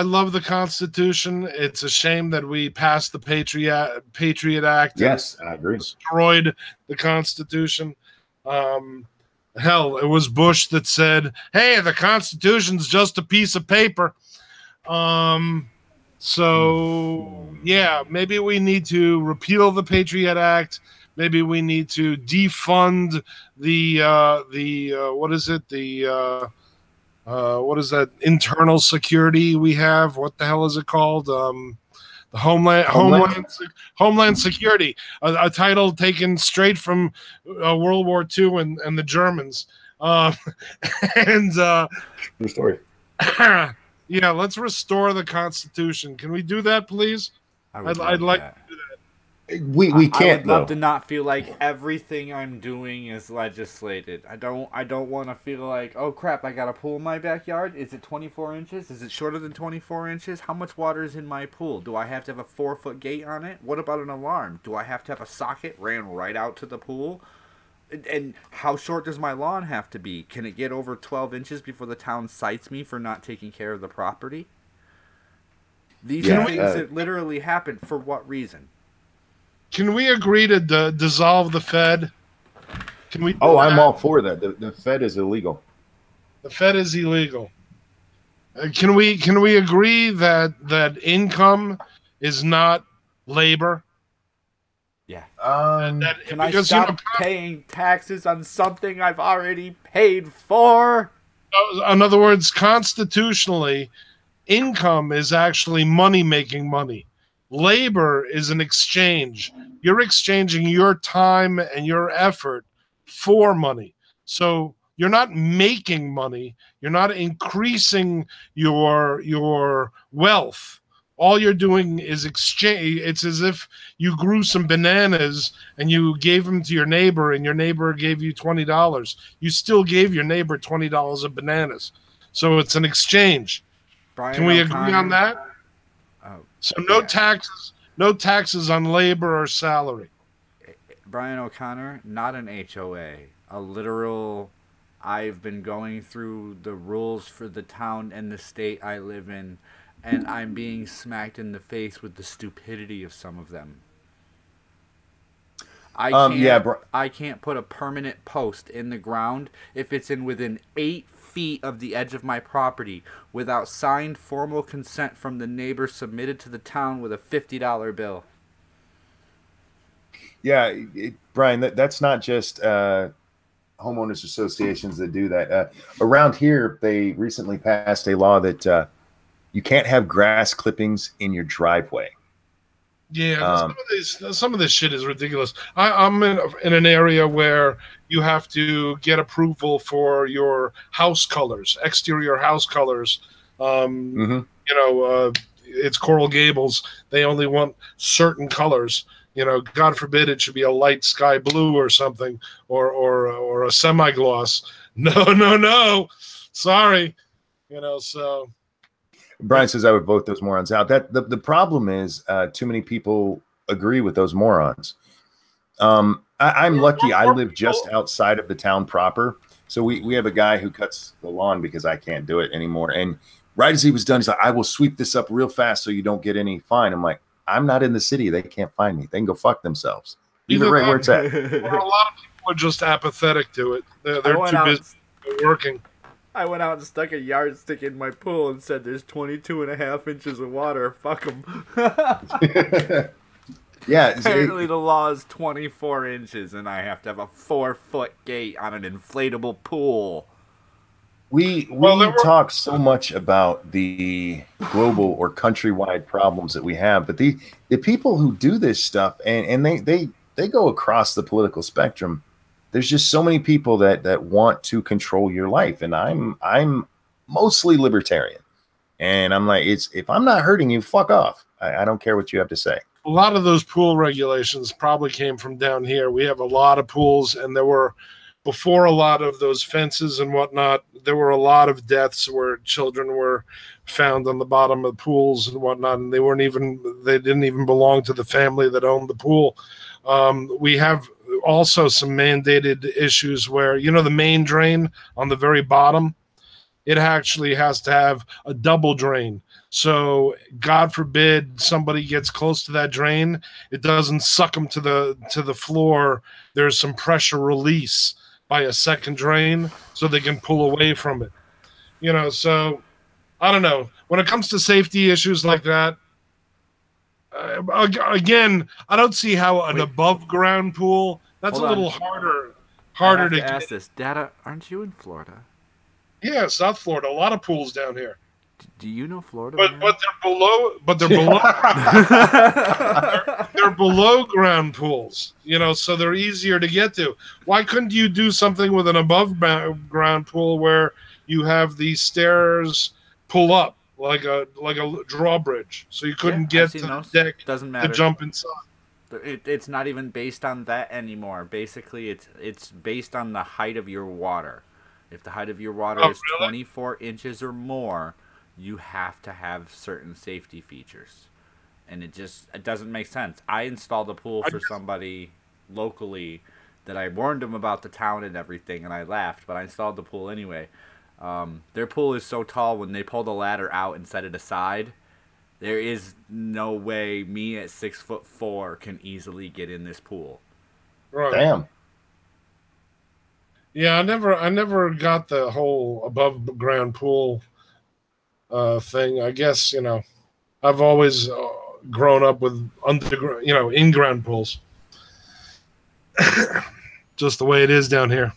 Speaker 1: love the Constitution. It's a shame that we passed the Patriot Act.
Speaker 3: Yes, I agree.
Speaker 1: Destroyed the Constitution. Hell, it was Bush that said, "Hey, the Constitution's just a piece of paper." So yeah, maybe we need to repeal the Patriot Act. Maybe we need to defund the what is it? What is that internal security we have? What the hell is it called? The Homeland Security, a title taken straight from World War II and the Germans.
Speaker 3: True story.
Speaker 1: Yeah, let's restore the Constitution. Can we do that, please? I'd like to do that.
Speaker 3: We can't.
Speaker 2: I would love to not feel like everything I'm doing is legislated. I don't want to feel like, oh crap, I got a pool in my backyard. Is it 24 inches? Is it shorter than 24 inches? How much water is in my pool? Do I have to have a 4-foot gate on it? What about an alarm? Do I have to have a socket ran right out to the pool? And how short does my lawn have to be? Can it get over 12 inches before the town cites me for not taking care of the property? These are things that literally happen. For what reason?
Speaker 1: Can we agree to dissolve the Fed? Can we?
Speaker 3: I'm all for that. The Fed is illegal.
Speaker 1: The Fed is illegal. Can we agree that income is not labor?
Speaker 2: Yeah.
Speaker 1: Can
Speaker 2: I stop paying taxes on something I've already paid for?
Speaker 1: In other words, constitutionally, income is actually money making money. Labor is an exchange. You're exchanging your time and your effort for money. So you're not making money. You're not increasing your wealth. All you're doing is exchange. It's as if you grew some bananas and you gave them to your neighbor, and your neighbor gave you $20. You still gave your neighbor $20 of bananas. So it's an exchange. Can we agree on that? So no taxes on labor or salary.
Speaker 2: Brian O'Connor, not an HOA, a literal. I've been going through the rules for the town and the state I live in, and I'm being smacked in the face with the stupidity of some of them. I can't put a permanent post in the ground if it's in within 8 feet of the edge of my property without signed formal consent from the neighbor submitted to the town with a $50 bill.
Speaker 3: Yeah, Brian, that's not just homeowners associations that do that. Around here, they recently passed a law that you can't have grass clippings in your driveway.
Speaker 1: Yeah, some of this shit is ridiculous. I'm in an area where you have to get approval for your house colors, exterior house colors. You know, it's Coral Gables. They only want certain colors. You know, God forbid it should be a light sky blue or something, or a semi-gloss. No, no, no. Sorry. You know, so.
Speaker 3: Brian says I would vote those morons out. That the problem is too many people agree with those morons. I'm lucky. I live just outside of the town proper, so we have a guy who cuts the lawn because I can't do it anymore. And right as he was done, he's like, "I will sweep this up real fast so you don't get any fine." I'm like, "I'm not in the city. They can't find me. They can go fuck themselves." Leave it right where it's at.
Speaker 1: Or a lot of people are just apathetic to it. They're too busy working.
Speaker 2: I went out and stuck a yardstick in my pool and said there's 22.5 inches of water. Fuck them.
Speaker 3: Yeah.
Speaker 2: Apparently the law is 24 inches and I have to have a 4-foot gate on an inflatable pool.
Speaker 3: We talk so much about the global or countrywide problems that we have, but the people who do this stuff and they go across the political spectrum. There's just so many people that want to control your life, and I'm mostly libertarian, and I'm like, if I'm not hurting you, fuck off. I don't care what you have to say.
Speaker 1: A lot of those pool regulations probably came from down here. We have a lot of pools, and there were, before a lot of those fences and whatnot, there were a lot of deaths where children were found on the bottom of pools and whatnot, and they didn't even belong to the family that owned the pool. We have also some mandated issues where, you know, the main drain on the very bottom, it actually has to have a double drain. So God forbid somebody gets close to that drain, it doesn't suck them to the floor. There's some pressure release by a second drain so they can pull away from it. You know, so I don't know. When it comes to safety issues like that, again, I don't see how an above ground pool, that's a little harder to
Speaker 2: ask this. Data, aren't you in Florida?
Speaker 1: Yeah, South Florida. A lot of pools down here.
Speaker 2: Do you know Florida?
Speaker 1: But they're below they're below ground pools, you know, so they're easier to get to. Why couldn't you do something with an above ground pool where you have these stairs pull up like a drawbridge, so you couldn't get to the deck to jump inside?
Speaker 2: It's not even based on that anymore. Basically, it's based on the height of your water. If the height of your water is 24 inches or more, you have to have certain safety features. And it doesn't make sense. I installed a pool for somebody locally that I warned them about the town and everything, and I laughed, but I installed the pool anyway. Their pool is so tall, when they pull the ladder out and set it aside, there is no way me at 6'4" can easily get in this pool.
Speaker 1: Right.
Speaker 3: Damn.
Speaker 1: Yeah, I never got the whole above ground pool thing. I guess, you know, I've always grown up with underground, you know, in-ground pools. Just the way it is down here.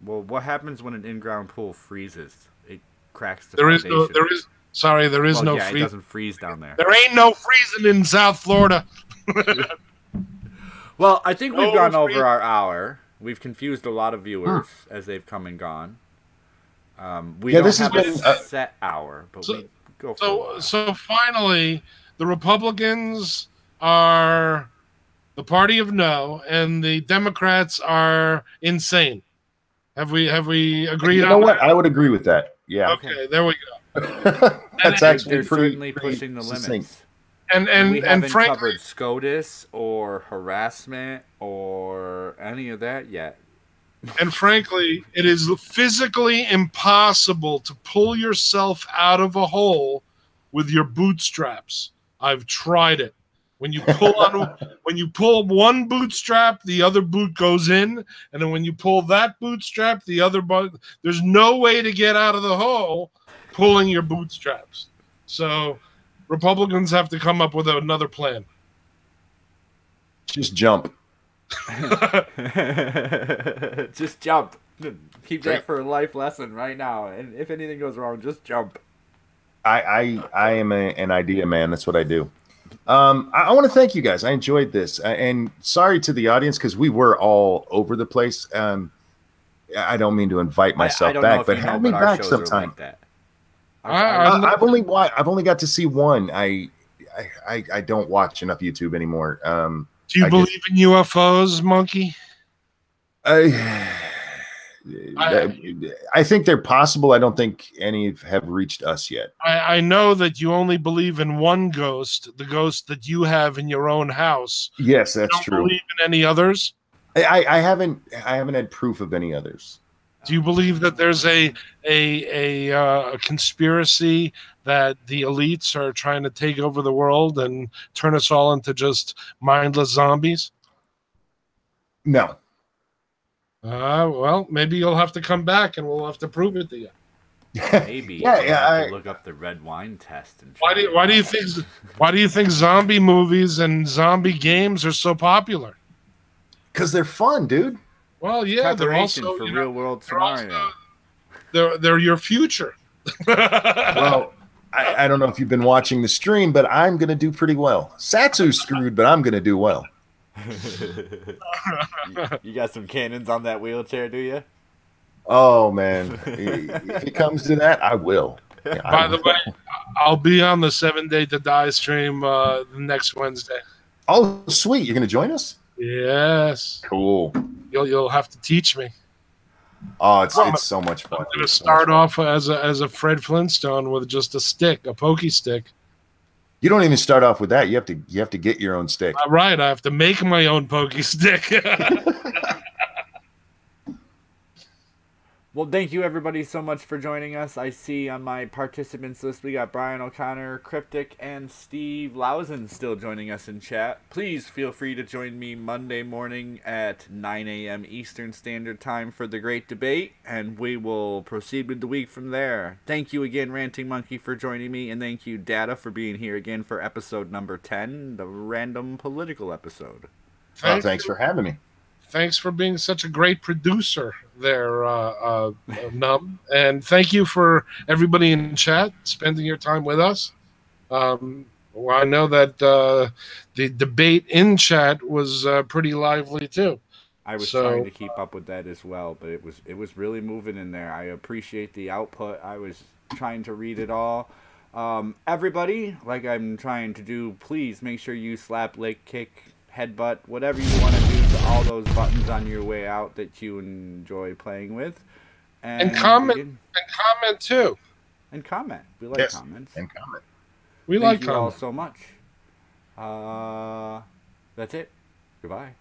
Speaker 2: Well, what happens when an in-ground pool freezes? It cracks the foundation.
Speaker 1: There is no
Speaker 2: freeze. It doesn't freeze down there.
Speaker 1: There ain't no freezing in South Florida.
Speaker 2: Well, I think we've gone over our hour. We've confused a lot of viewers as they've come and gone. We don't have a set hour, but we go for it.
Speaker 1: So finally, the Republicans are the party of no, and the Democrats are insane. Have we agreed?
Speaker 3: You know what? I would agree with that. Yeah.
Speaker 1: Okay, there we go.
Speaker 3: That's actually
Speaker 2: they're certainly pushing the limits.
Speaker 1: And
Speaker 2: we haven't
Speaker 1: frankly,
Speaker 2: covered SCOTUS or harassment or any of that yet.
Speaker 1: And frankly, it is physically impossible to pull yourself out of a hole with your bootstraps. I've tried it. When you pull one bootstrap, the other boot goes in, and then when you pull that bootstrap, the other boot. There's no way to get out of the hole pulling your bootstraps. So Republicans have to come up with another plan.
Speaker 3: Just jump.
Speaker 2: Just jump. Keep that for a life lesson right now. And if anything goes wrong, just jump.
Speaker 3: I am an idea man. That's what I do. I want to thank you guys. I enjoyed this, and sorry to the audience because we were all over the place. I don't mean to invite myself back, but have me back sometime.
Speaker 2: Like
Speaker 3: I've only got to see one. I don't watch enough YouTube anymore.
Speaker 1: Do you believe in UFOs, Monkey?
Speaker 3: I think they're possible. I don't think any have reached us yet.
Speaker 1: I know that you only believe in one ghost, the ghost that you have in your own house.
Speaker 3: Yes, that's true.
Speaker 1: Believe in any others?
Speaker 3: I haven't had proof of any others.
Speaker 1: Do you believe that there's a conspiracy that the elites are trying to take over the world and turn us all into just mindless zombies?
Speaker 3: No.
Speaker 1: Well, maybe you'll have to come back and we'll have to prove it to you.
Speaker 2: Maybe. I look up the red wine test. And
Speaker 1: why do you think zombie movies and zombie games are so popular?
Speaker 3: Because they're fun, dude.
Speaker 1: Well, yeah, they're also
Speaker 2: for real world scenario.
Speaker 1: They're your future.
Speaker 3: Well, I don't know if you've been watching the stream, but I'm gonna do pretty well. Satsu's screwed, but I'm gonna do well.
Speaker 2: You got some cannons on that wheelchair, do you?
Speaker 3: Oh man, if it comes to that, I will. Yeah,
Speaker 1: By the way, I'll be on the 7 Day to Die stream next Wednesday.
Speaker 3: Oh, sweet! You're gonna join us?
Speaker 1: Yes.
Speaker 3: Cool.
Speaker 1: You'll have to teach me.
Speaker 3: Oh, it's so much fun.
Speaker 1: I'm gonna start off as a Fred Flintstone with just a stick, a pokey stick.
Speaker 3: You don't even start off with that. You have to get your own stick.
Speaker 1: Right, I have to make my own pokey stick.
Speaker 2: Well, thank you everybody so much for joining us. I see on my participants list we got Brian O'Connor, Cryptic, and Steve Lausen still joining us in chat. Please feel free to join me Monday morning at 9 a.m. Eastern Standard Time for the great debate, and we will proceed with the week from there. Thank you again, Ranting Monkey, for joining me, and thank you, Data, for being here again for episode number 10, the random political episode.
Speaker 3: Thanks for having me.
Speaker 1: Thanks for being such a great producer there, Num. And thank you for everybody in chat spending your time with us. Well, I know that the debate in chat was pretty lively too.
Speaker 2: I was trying to keep up with that as well, but it was really moving in there. I appreciate the output. I was trying to read it all. Everybody, like I'm trying to do, please make sure you slap, lick, kick, headbutt, whatever you want to do to all those buttons on your way out that you enjoy playing with.
Speaker 1: And comment too.
Speaker 2: And comment. We like comments.
Speaker 3: And comment.
Speaker 1: We like
Speaker 2: comments.
Speaker 1: Thank you
Speaker 2: all so much. That's it. Goodbye.